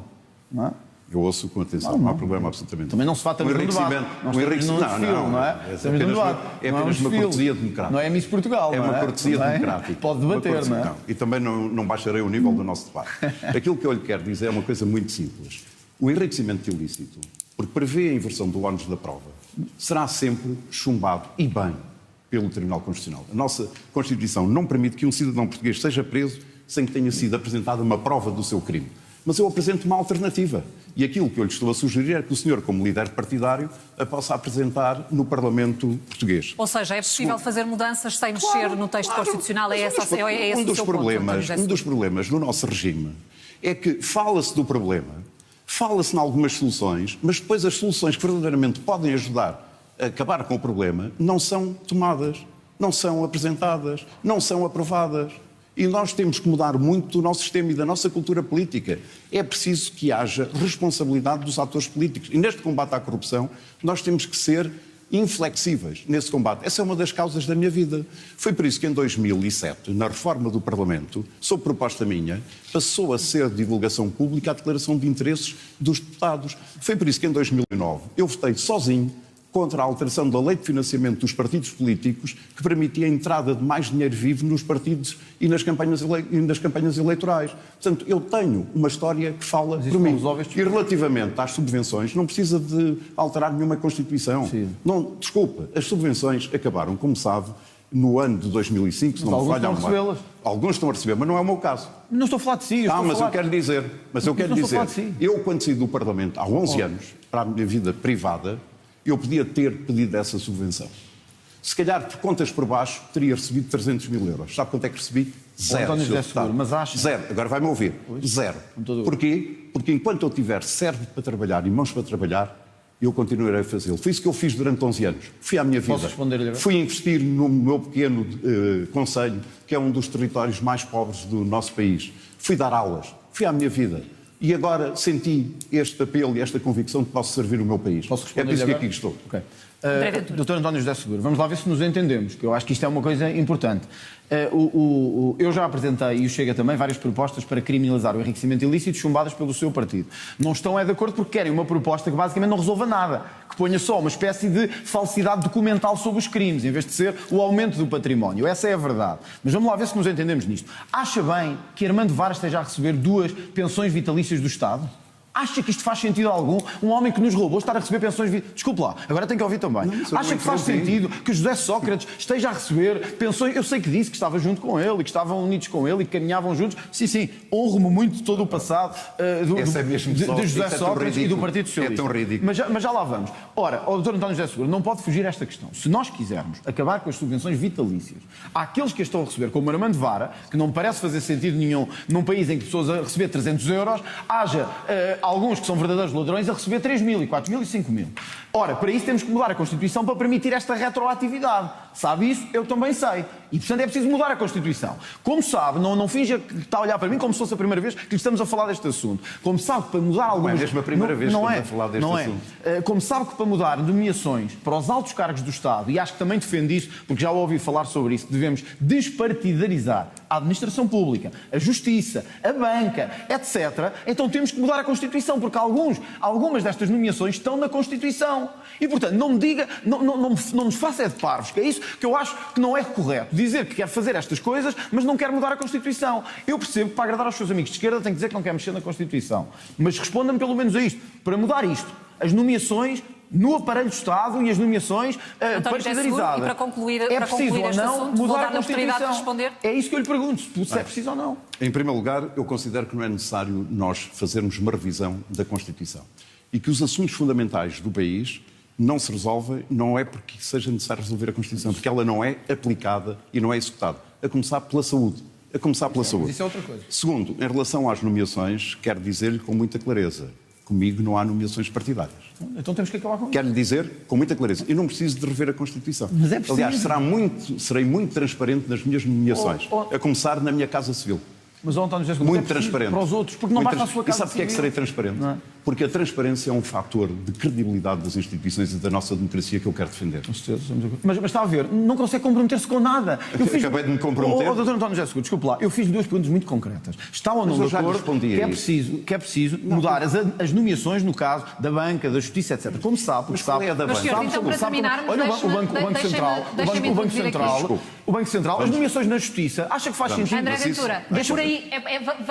não é? Eu ouço com atenção, não há problema absolutamente. Também não se faz também num debate. Não é? É apenas uma cortesia democrática. Não é Miss Portugal, é uma cortesia democrática. Pode debater, não é? E também não baixarei o nível do nosso debate. Aquilo que eu lhe quero dizer é uma coisa muito simples. O enriquecimento ilícito, porque prevê a inversão do ónus da prova, será sempre chumbado, e bem, pelo Tribunal Constitucional. A nossa Constituição não permite que um cidadão português seja preso sem que tenha sido apresentada uma prova do seu crime. Mas eu apresento uma alternativa. E aquilo que eu lhe estou a sugerir é que o senhor, como líder partidário, a possa apresentar no Parlamento português. Ou seja, é possível fazer mudanças sem mexer no texto constitucional? É esse o seu ponto? Um dos problemas no nosso regime é que fala-se do problema, fala-se em algumas soluções, mas depois as soluções que verdadeiramente podem ajudar a acabar com o problema não são tomadas, não são apresentadas, não são aprovadas. E nós temos que mudar muito do nosso sistema e da nossa cultura política. É preciso que haja responsabilidade dos atores políticos. E neste combate à corrupção, nós temos que ser inflexíveis nesse combate. Essa é uma das causas da minha vida. Foi por isso que em 2007, na reforma do Parlamento, sob proposta minha, passou a ser de divulgação pública a declaração de interesses dos deputados. Foi por isso que em 2009 eu votei sozinho contra a alteração da lei de financiamento dos partidos políticos que permitia a entrada de mais dinheiro vivo nos partidos e nas campanhas eleitorais. Portanto, eu tenho uma história que fala por mim. E relativamente às subvenções, não precisa de alterar nenhuma Constituição. Não, desculpa, as subvenções acabaram, como sabe, no ano de 2005, se não me falha a memória. Alguns estão a receber, mas não é o meu caso. Não estou a falar de si. Eu quero dizer, eu quando saí do Parlamento há 11 anos, para a minha vida privada, eu podia ter pedido essa subvenção. Se calhar, por contas por baixo, teria recebido 300 mil euros. Sabe quanto é que recebi? Zero. Mas acha... Zero. Agora vai-me ouvir. Zero. Porquê? Porque enquanto eu tiver cérebro para trabalhar e mãos para trabalhar, eu continuarei a fazê-lo. Foi isso que eu fiz durante 11 anos. Fui à minha vida. Posso responder-lhe agora? Fui investir no meu pequeno concelho, que é um dos territórios mais pobres do nosso país. Fui dar aulas. Fui à minha vida. E agora senti este apelo e esta convicção de que posso servir o meu país. Posso responder? É por isso que aqui estou. Okay. Dr. António José Seguro, vamos lá ver se nos entendemos, que eu acho que isto é uma coisa importante. Eu já apresentei, e o Chega também, várias propostas para criminalizar o enriquecimento ilícito chumbadas pelo seu partido. Não estão de acordo porque querem uma proposta que basicamente não resolva nada, que ponha só uma espécie de falsidade documental sobre os crimes, em vez de ser o aumento do património. Essa é a verdade. Mas vamos lá ver se nos entendemos nisto. Acha bem que Armando Vara esteja a receber 2 pensões vitalícias do Estado? Acha que isto faz sentido algum? Um homem que nos roubou estar a receber pensões... Desculpe lá, agora tenho que ouvir também. Acha que faz sentido que José Sócrates esteja a receber pensões... Eu sei que disse que estava junto com ele e que estavam unidos com ele e que caminhavam juntos. Sim, honro-me muito todo o passado de José Sócrates e do Partido Socialista. É tão ridículo. Mas já lá vamos. Ora, o Dr. António José Seguro não pode fugir a esta questão. Se nós quisermos acabar com as subvenções vitalícias àqueles que as estão a receber, como Armando Vara, que não me parece fazer sentido nenhum num país em que pessoas a receber 300 euros, haja alguns que são verdadeiros ladrões a receber 3.000 e 4.000 e 5.000. Ora, para isso temos que mudar a Constituição para permitir esta retroatividade. Sabe isso? Eu também sei. E, portanto, é preciso mudar a Constituição. Como sabe, não finja que está a olhar para mim como se fosse a primeira vez que lhe estamos a falar deste assunto. Como sabe que para mudar algumas... Não é mesmo a primeira vez que estamos a falar deste assunto. Como sabe que para mudar nomeações para os altos cargos do Estado, e acho que também defende isso, porque já ouvi falar sobre isso, devemos despartidarizar a administração pública, a justiça, a banca, etc. Então temos que mudar a Constituição, porque algumas destas nomeações estão na Constituição. E, portanto, não me diga, não nos faça de parvos, que é isso que eu acho que não é correto. Dizer que quer fazer estas coisas, mas não quer mudar a Constituição. Eu percebo que para agradar aos seus amigos de esquerda tem que dizer que não quer mexer na Constituição. Mas responda-me pelo menos a isto. Para mudar isto, as nomeações no aparelho do Estado e as nomeações partidarizadas. E para concluir, é preciso ou não assunto, mudar a dar-lhe a oportunidade de Constituição? responder? É isso que eu lhe pergunto, se é preciso ou não. Em primeiro lugar, eu considero que não é necessário nós fazermos uma revisão da Constituição. E que os assuntos fundamentais do país não se resolvem, não é porque seja necessário resolver a Constituição, porque ela não é aplicada e não é executada. A começar pela saúde. Isso é outra coisa. Segundo, em relação às nomeações, quero dizer-lhe com muita clareza, comigo não há nomeações partidárias. Então temos que acabar com isso. Quero lhe dizer com muita clareza, eu não preciso de rever a Constituição. Mas é preciso. Aliás, serei muito transparente nas minhas nomeações, a começar na minha Casa Civil. Mas, António José, Muito transparente. Para os outros, porque não basta a sua casa. E sabe porque é que serei transparente? Porque a transparência é um fator de credibilidade das instituições e da nossa democracia que eu quero defender. Com certeza. Mas está a ver, não consegue comprometer-se com nada. Acabei de me comprometer. Dr. António José Seguro, desculpe lá, eu fiz duas perguntas muito concretas. Está ou não de acordo que é preciso mudar as nomeações, no caso da banca, da justiça, etc. Como sabe, porque sabe... Mas, senhor, então, para terminarmos, o Banco Central, as nomeações na justiça, acha que faz sentido? André Ventura, por aí...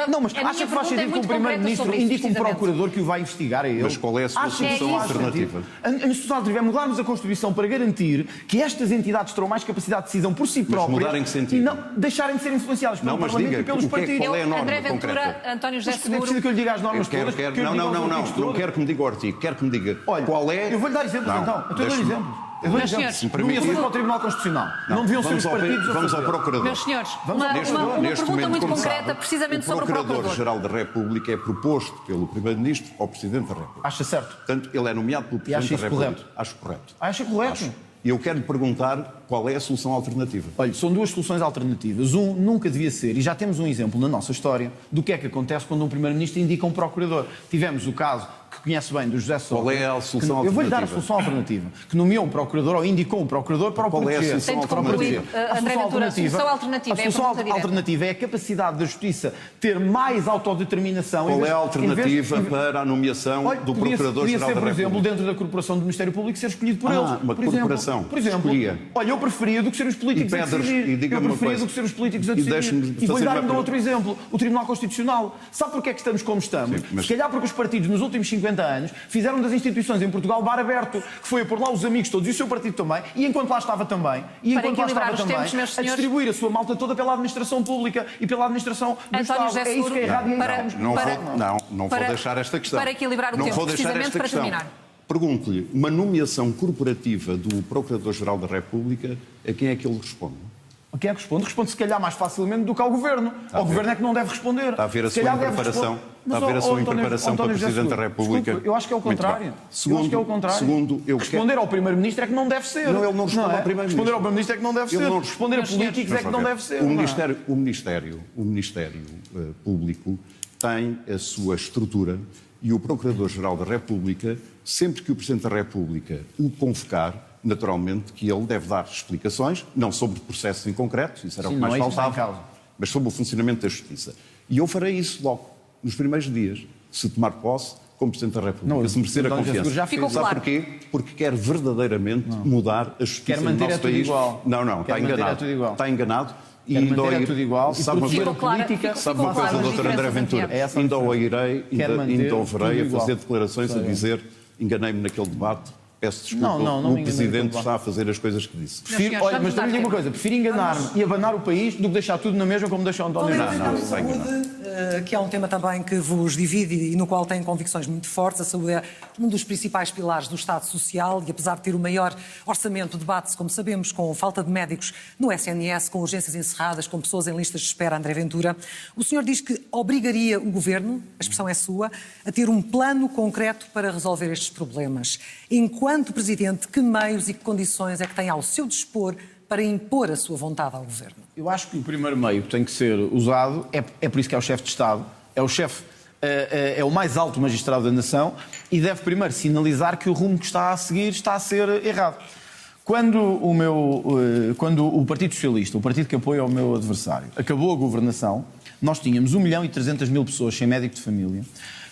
Não, mas acha que faz sentido que o Primeiro-Ministro indique um procurador que o vai investigar a ele? Mas qual é a sua solução alternativa? A solução alternativa é mudarmos a Constituição para garantir que estas entidades terão mais capacidade de decisão por si próprias. Mudar em que sentido? E não deixarem de ser influenciadas pelo Parlamento e pelos partidos. Qual é a norma André Ventura, concreta? António José Seguro... É preciso que eu lhe diga as normas todas. Não quero que me diga o artigo, quero que me diga qual é... Eu vou-lhe dar exemplos então. Eu dou-lhe exemplos. Nomeações para o Tribunal Constitucional. Não deviam ser os partidos a Vamos ao Procurador. Meus senhores, uma pergunta muito concreta, precisamente sobre o Procurador. O Procurador-Geral da República é proposto pelo Primeiro-Ministro ao Presidente da República. Acha certo? Portanto, ele é nomeado pelo Presidente da República. Correto? Acho correto. Acha correto? E eu quero lhe perguntar qual é a solução alternativa. Olha, são duas soluções alternativas. Nunca devia ser, e já temos um exemplo na nossa história, do que é que acontece quando um Primeiro-Ministro indica um Procurador. Tivemos o caso que conhece bem do José Sócrates. Qual é a solução alternativa? Eu vou-lhe dar a solução alternativa. Que nomeou um Procurador ou indicou um Procurador para o proteger. Qual é a solução alternativa? A solução alternativa é a capacidade da Justiça ter mais autodeterminação. Qual é a alternativa para a nomeação do Procurador-Geral da República? Por exemplo, dentro da Corporação do Ministério Público, ser escolhido por eles. Uma corporação. Por exemplo, olha, eu preferia do que ser os políticos a decidir. Eu preferia do que ser os políticos a decidir. E vou-lhe dar ainda outro exemplo. O Tribunal Constitucional. Sabe porquê é que estamos como estamos? Se calhar porque os partidos nos últimos 50 anos fizeram das instituições em Portugal bar aberto, que foi a pôr lá os amigos todos e o seu partido também, e enquanto lá estava também, a distribuir a sua malta toda pela administração pública e pela administração do Estado. É isso que é errado. Não vou deixar esta questão. Para equilibrar o tempo, precisamente para terminar. Pergunto-lhe, uma nomeação corporativa do Procurador-Geral da República, a quem é que ele responde? A quem é que responde? Responde se calhar mais facilmente do que ao Governo. Ao Governo é que não deve responder. Está a ver a sua impreparação? Está a ver a sua impreparação para Presidente da República? Desculpe, eu acho que é o contrário. Responder ao Primeiro-Ministro é que não deve ser. Não, ele não responde ao Primeiro-Ministro. Responder ao Primeiro-Ministro é que não deve ser. Responder a políticos é que não deve ser. O Ministério Público tem a sua estrutura e o Procurador-Geral da República, sempre que o Presidente da República o convocar, naturalmente que ele deve dar explicações, não sobre processos em concreto, isso era o que mais faltava, mas sobre o funcionamento da Justiça. E eu farei isso logo, nos primeiros dias, se tomar posse, como Presidente da República, Não, se merecer a António José confiança. Seguro já fez. Ficou Sabe claro. porquê? Porque quer verdadeiramente mudar a justiça Quer do manter nosso tudo país. igual. Não, está Quer manter enganado. tudo igual. Está enganado. Quer manter tudo igual e Sabe uma proteger coisa? Ficou claro, política. Sabe uma ficou coisa, claro as Dr. André diferenças Ventura? entre É essa a Ainda diferença. o irei, Quer manter ainda o verei a tudo fazer igual. declarações a dizer enganei-me naquele debate, peço desculpa, Não me o enganei naquele Presidente debate. está a fazer as coisas que disse. Prefiro, olha, mas também digo uma coisa, prefiro enganar-me e abanar o país do que deixar tudo na mesma como deixou António Falemos José. então de está enganado. saúde, que é um tema também que vos divide e no qual têm convicções muito fortes. A saúde é um dos principais pilares do Estado Social e, apesar de ter o maior orçamento, debate-se, como sabemos, com falta de médicos no SNS, com urgências encerradas, com pessoas em listas de espera. André Ventura, o senhor diz que obrigaria o Governo, a expressão é sua, a ter um plano concreto para resolver estes problemas. Enquanto Presidente, que meios e que condições é que tem ao seu dispor para impor a sua vontade ao Governo? Eu acho que o primeiro meio que tem que ser usado, é por isso que é o chefe de Estado, é o chefe, é o mais alto magistrado da nação e deve primeiro sinalizar que o rumo que está a seguir está a ser errado. Quando o Partido Socialista, o partido que apoia o meu adversário, acabou a governação, nós tínhamos 1.300.000 pessoas sem médico de família.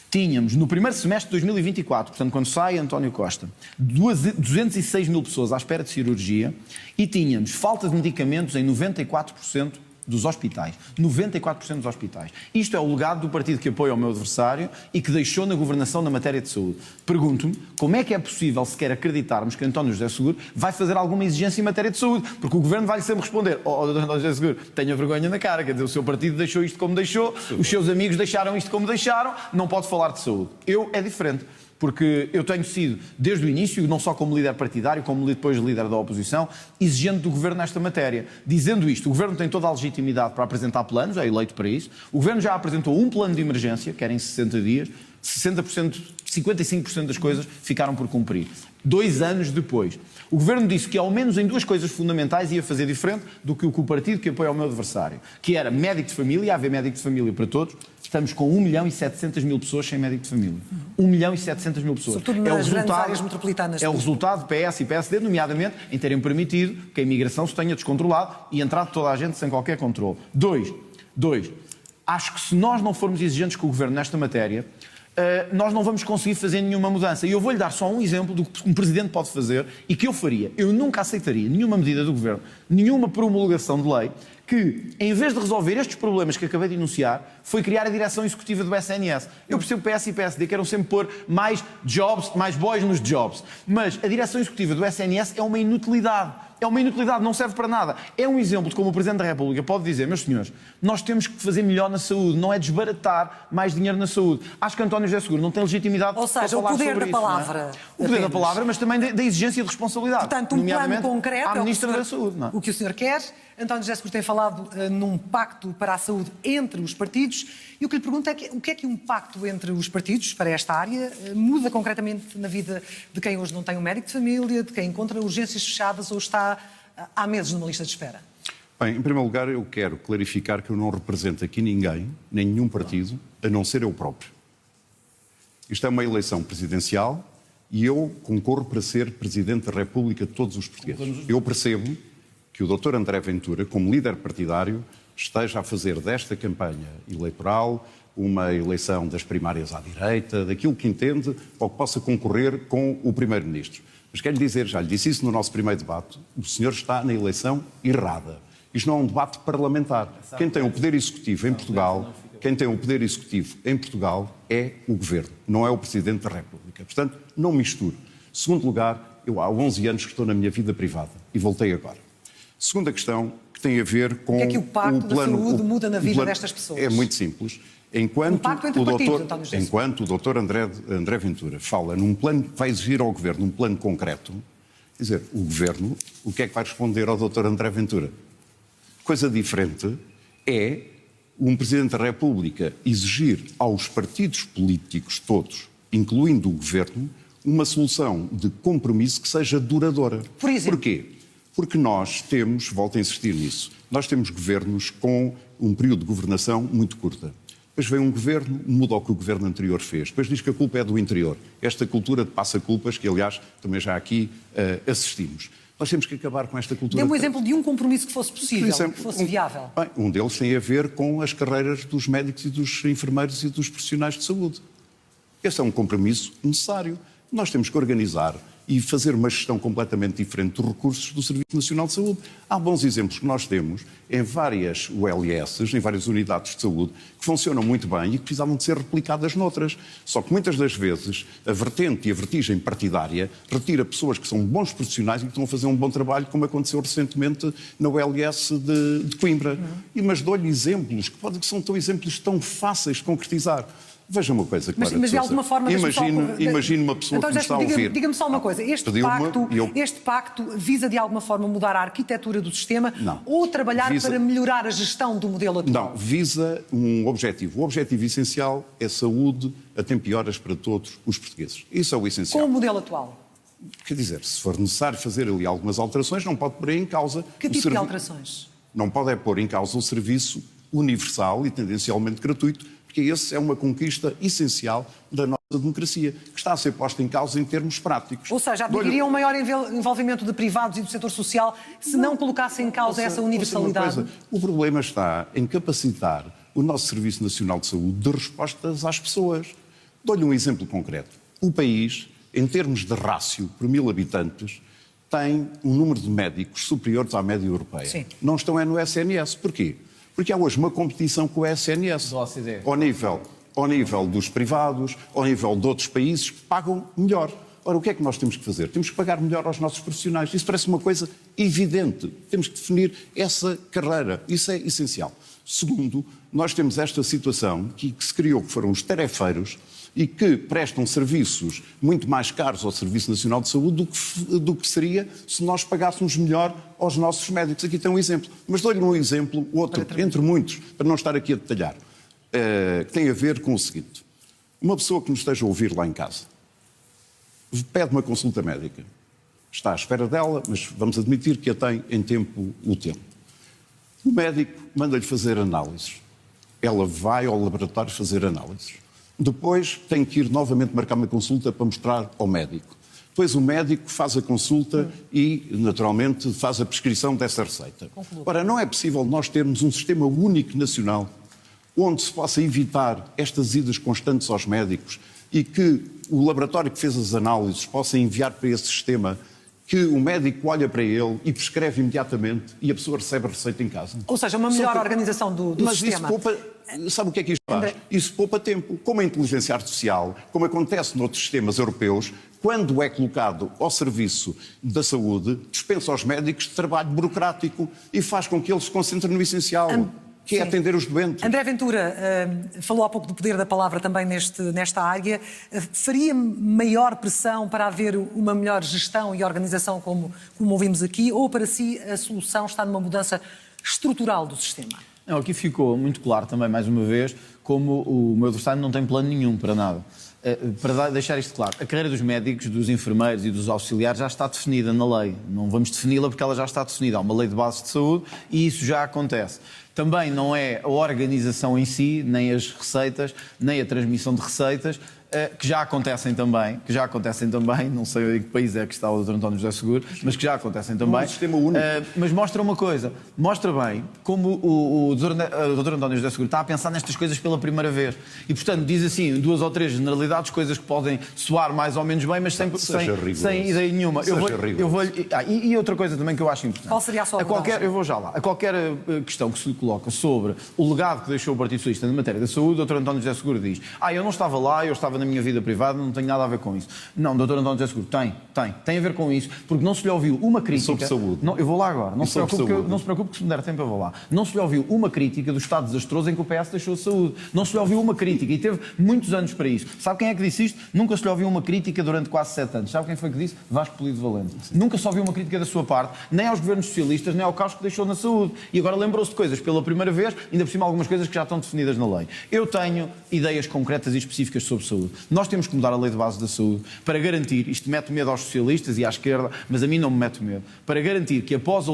Tínhamos, no primeiro semestre de 2024, portanto, quando sai António Costa, 206.000 pessoas à espera de cirurgia e tínhamos falta de medicamentos em 94% dos hospitais. 94% dos hospitais. Isto é o legado do partido que apoia o meu adversário e que deixou na governação na matéria de saúde. Pergunto-me como é que é possível sequer acreditarmos que António José Seguro vai fazer alguma exigência em matéria de saúde, porque o Governo vai-lhe sempre responder: Dr. António José Seguro, tenha vergonha na cara, quer dizer, o seu partido deixou isto como deixou, os seus amigos deixaram isto como deixaram, não pode falar de saúde. É diferente. Porque eu tenho sido, desde o início, não só como líder partidário, como depois líder da oposição, exigente do Governo nesta matéria. Dizendo isto, o Governo tem toda a legitimidade para apresentar planos, é eleito para isso. O Governo já apresentou um plano de emergência, que era em 60 dias, 60%, 55% das coisas ficaram por cumprir. 2 anos depois. O Governo disse que ao menos em 2 coisas fundamentais ia fazer diferente do que o partido que apoia o meu adversário, que era médico de família, haver médico de família para todos. Estamos com 1.700.000 pessoas sem médico de família. 1.700.000 pessoas. Sobretudo nas grandes áreas metropolitanas. É o resultado de PS e PSD, nomeadamente, em terem permitido que a imigração se tenha descontrolado e entrado toda a gente sem qualquer controle. Dois. Acho que se nós não formos exigentes com o Governo nesta matéria, nós não vamos conseguir fazer nenhuma mudança. E eu vou-lhe dar só um exemplo do que um Presidente pode fazer e que eu faria. Eu nunca aceitaria nenhuma medida do Governo, nenhuma promulgação de lei, que, em vez de resolver estes problemas que acabei de enunciar, foi criar a direção executiva do SNS. Eu percebo que PS e PSD queiram sempre pôr mais jobs, mais boys nos jobs. Mas a direção executiva do SNS é uma inutilidade. É uma inutilidade, não serve para nada. É um exemplo de como o Presidente da República pode dizer: meus senhores, nós temos que fazer melhor na saúde, não é desbaratar mais dinheiro na saúde. Acho que António José Seguro não tem legitimidade Ou seja, para falar sobre o poder da isso, palavra. não é? O poder da palavra, mas também da exigência e de responsabilidade. Portanto, um plano concreto à é Ministra da Saúde. Não é? o que o senhor quer. António José Seguro tem falado num pacto para a saúde entre os partidos. E o que lhe pergunto é o que é que um pacto entre os partidos para esta área muda concretamente na vida de quem hoje não tem um médico de família, de quem encontra urgências fechadas ou está há meses numa lista de espera? Bem, em primeiro lugar, eu quero clarificar que eu não represento aqui ninguém, nem nenhum partido, a não ser eu próprio. Isto é uma eleição presidencial e eu concorro para ser Presidente da República de todos os portugueses. Eu percebo que o Dr. André Ventura, como líder partidário, esteja a fazer desta campanha eleitoral uma eleição das primárias à direita, daquilo que entende ou que possa concorrer com o Primeiro-Ministro. Mas quero lhe dizer, já lhe disse isso no nosso primeiro debate, o senhor está na eleição errada. Isto não é um debate parlamentar. Quem tem o poder executivo em Portugal, é o Governo, não é o Presidente da República. Portanto, não misture. Segundo lugar, eu há 11 anos que estou na minha vida privada e voltei agora. Segunda questão, que tem a ver com o que é que o Pacto da Saúde muda na vida destas pessoas? É muito simples. Enquanto o doutor André Ventura fala num plano que vai exigir ao Governo um plano concreto, quer dizer, o Governo, o que é que vai responder ao doutor André Ventura? Coisa diferente é um Presidente da República exigir aos partidos políticos todos, incluindo o Governo, uma solução de compromisso que seja duradoura. Por exemplo? Porquê? Porque nós temos, volto a insistir nisso, nós temos governos com um período de governação muito curta. Depois vem um governo, muda o que o governo anterior fez. Depois diz que a culpa é do interior. Esta cultura de passa-culpas, que aliás também já aqui assistimos. Nós temos que acabar com esta cultura. Dê-me um exemplo de um compromisso que fosse possível, que fosse viável. Bem, um deles tem a ver com as carreiras dos médicos e dos enfermeiros e dos profissionais de saúde. Esse é um compromisso necessário. Nós temos que organizar e fazer uma gestão completamente diferente dos recursos do Serviço Nacional de Saúde. Há bons exemplos que nós temos em várias ULS, em várias unidades de saúde, que funcionam muito bem e que precisavam de ser replicadas noutras. Só que muitas das vezes a vertente e a vertigem partidária retira pessoas que são bons profissionais e que estão a fazer um bom trabalho, como aconteceu recentemente na ULS de Coimbra. Mas dou-lhe exemplos, que são exemplos tão fáceis de concretizar. Veja uma coisa, Clara mas de alguma forma... Imagine uma pessoa que me está a ouvir. Diga-me só uma coisa. Este pacto visa de alguma forma mudar a arquitetura do sistema ou trabalhar para melhorar a gestão do modelo atual? Não, visa um objetivo. O objetivo essencial é saúde a tempo e horas para todos os portugueses. Isso é o essencial. Com o modelo atual? Quer dizer, se for necessário fazer ali algumas alterações, não pode pôr em causa... Que tipo de alterações? Não pode pôr em causa o serviço universal e tendencialmente gratuito, porque esse é uma conquista essencial da nossa democracia, que está a ser posta em causa em termos práticos. Ou seja, admitiria um maior envolvimento de privados e do setor social se não colocasse em causa essa universalidade? O problema está em capacitar o nosso Serviço Nacional de Saúde de respostas às pessoas. Dou-lhe um exemplo concreto. O país, em termos de rácio por 1000 habitantes, tem um número de médicos superiores à média europeia. Sim. Não estão no SNS. Porquê? Porque há hoje uma competição com o SNS, ao nível dos privados, ao nível de outros países que pagam melhor. Ora, o que é que nós temos que fazer? Temos que pagar melhor aos nossos profissionais. Isso parece uma coisa evidente. Temos que definir essa carreira. Isso é essencial. Segundo, nós temos esta situação que se criou, que foram os tarefeiros, e que prestam serviços muito mais caros ao Serviço Nacional de Saúde do que seria se nós pagássemos melhor aos nossos médicos. Aqui tem um exemplo. Mas dou-lhe um exemplo, outro, entre muitos, para não estar aqui a detalhar, que tem a ver com o seguinte. Uma pessoa que nos esteja a ouvir lá em casa pede uma consulta médica. Está à espera dela, mas vamos admitir que a tem em tempo útil. O médico manda-lhe fazer análises. Ela vai ao laboratório fazer análises. Depois tem que ir novamente marcar uma consulta para mostrar ao médico. Depois o médico faz a consulta e, naturalmente, faz a prescrição dessa receita. Ora, não é possível nós termos um sistema único nacional onde se possa evitar estas idas constantes aos médicos e que o laboratório que fez as análises possa enviar para esse sistema, que o médico olha para ele e prescreve imediatamente e a pessoa recebe a receita em casa. Ou seja, uma melhor organização do sistema. Sabe o que é que isto faz? Isso poupa tempo. Como a inteligência artificial, como acontece noutros sistemas europeus, quando é colocado ao serviço da saúde, dispensa aos médicos de trabalho burocrático e faz com que eles se concentrem no essencial, que é atender os doentes. André Ventura falou há pouco do poder da palavra também nesta área. Faria maior pressão para haver uma melhor gestão e organização, como ouvimos aqui, ou para si a solução está numa mudança estrutural do sistema? Não, aqui ficou muito claro também, mais uma vez, como o meu adversário não tem plano nenhum para nada. Para deixar isto claro, a carreira dos médicos, dos enfermeiros e dos auxiliares já está definida na lei. Não vamos defini-la porque ela já está definida. Há uma lei de bases de saúde e isso já acontece. Também não é a organização em si, nem as receitas, nem a transmissão de receitas, que já acontecem também, não sei em que país é que está o Dr. António José Seguro, mas que já acontecem também. Um sistema único. Mas mostra uma coisa, mostra bem como o Dr. António José Seguro está a pensar nestas coisas pela primeira vez. E, portanto, diz assim, 2 ou 3 generalidades, coisas que podem soar mais ou menos bem, mas sem ideia nenhuma. E outra coisa também que eu acho importante. Qual seria a sua abordagem? Eu vou já lá. A qualquer questão que se lhe coloca sobre o legado que deixou o Partido Socialista na matéria da saúde, o Dr. António José Seguro diz: eu não estava lá, eu estava na minha vida privada, não tenho nada a ver com isso. Não, Dr. António José Seguro, tem a ver com isso, porque não se lhe ouviu uma crítica... Sobre saúde. Não, eu vou lá agora, não se preocupe que se me der tempo eu vou lá. Não se lhe ouviu uma crítica do estado desastroso em que o PS deixou a saúde. Não se lhe ouviu uma crítica e teve muitos anos para isso. Sabe quem é que disse isto? Nunca se lhe ouviu uma crítica durante quase 7 anos. Sabe quem foi que disse? Vasco Polido Valente. Nunca se ouviu uma crítica da sua parte, nem aos governos socialistas, nem ao caos que deixou na saúde. E agora lembrou-se de coisas pela primeira vez, ainda por cima algumas coisas que já estão definidas na lei. Eu tenho ideias concretas e específicas sobre saúde. Nós temos que mudar a lei de base da saúde para garantir, isto mete medo aos socialistas e à esquerda, mas a mim não me mete medo, para garantir que após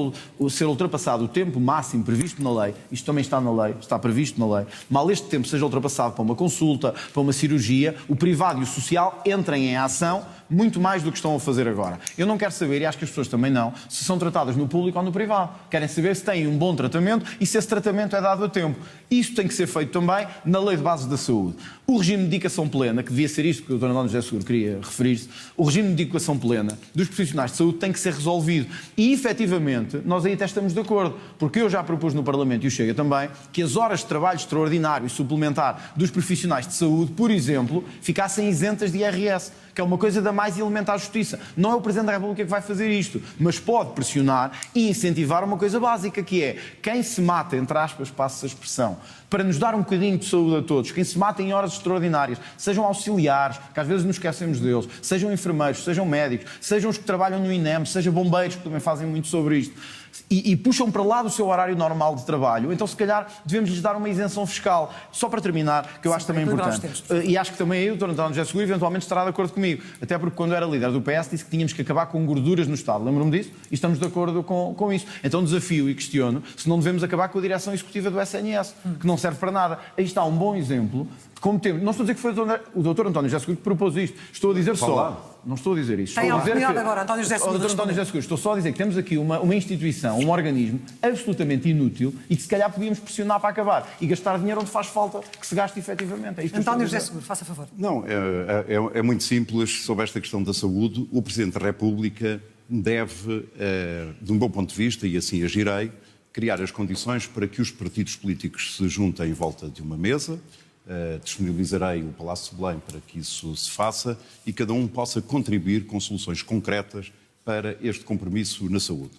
ser ultrapassado o tempo máximo previsto na lei, isto também está na lei, está previsto na lei, mal este tempo seja ultrapassado para uma consulta, para uma cirurgia, o privado e o social entrem em ação muito mais do que estão a fazer agora. Eu não quero saber, e acho que as pessoas também não, se são tratadas no público ou no privado. Querem saber se têm um bom tratamento e se esse tratamento é dado a tempo. Isto tem que ser feito também na Lei de Bases da Saúde. O regime de dedicação plena, que devia ser isto que o Dr. António José Seguro queria referir-se, o regime de dedicação plena dos profissionais de saúde tem que ser resolvido. E, efetivamente, nós aí até estamos de acordo, porque eu já propus no Parlamento, e o Chega também, que as horas de trabalho extraordinário e suplementar dos profissionais de saúde, por exemplo, ficassem isentas de IRS, que é uma coisa da mais elementar justiça. Não é o Presidente da República que vai fazer isto, mas pode pressionar e incentivar uma coisa básica, que é quem se mata, entre aspas, passa a expressão, para nos dar um bocadinho de saúde a todos, quem se mata em horas extraordinárias, sejam auxiliares, que às vezes nos esquecemos deles, sejam enfermeiros, sejam médicos, sejam os que trabalham no INEM, sejam bombeiros, que também fazem muito sobre isto, e puxam para lá do seu horário normal de trabalho, então se calhar devemos lhes dar uma isenção fiscal. Só para terminar, que eu acho também importante, e acho que também aí o Dr. António José Seguro eventualmente estará de acordo comigo, até porque quando era líder do PS disse que tínhamos que acabar com gorduras no Estado, lembro-me disso, e estamos de acordo com isso. Então desafio e questiono se não devemos acabar com a direção executiva do SNS, que não serve para nada. Aí está um bom exemplo de como temos... Não estou a dizer que foi o Dr. António José Seguro que propôs isto, estou a dizer só... Não estou a dizer isto. Tem a oportunidade agora, António José Seguro. Dr. António José Seguro, estou só a dizer que temos aqui uma instituição, um organismo absolutamente inútil e que se calhar podíamos pressionar para acabar e gastar dinheiro onde faz falta que se gaste efetivamente. É António José Seguro, faça favor. Não, é muito simples sobre esta questão da saúde. O Presidente da República deve, de um bom ponto de vista, e assim agirei, criar as condições para que os partidos políticos se juntem em volta de uma mesa. Disponibilizarei o Palácio de Belém para que isso se faça e cada um possa contribuir com soluções concretas para este compromisso na saúde.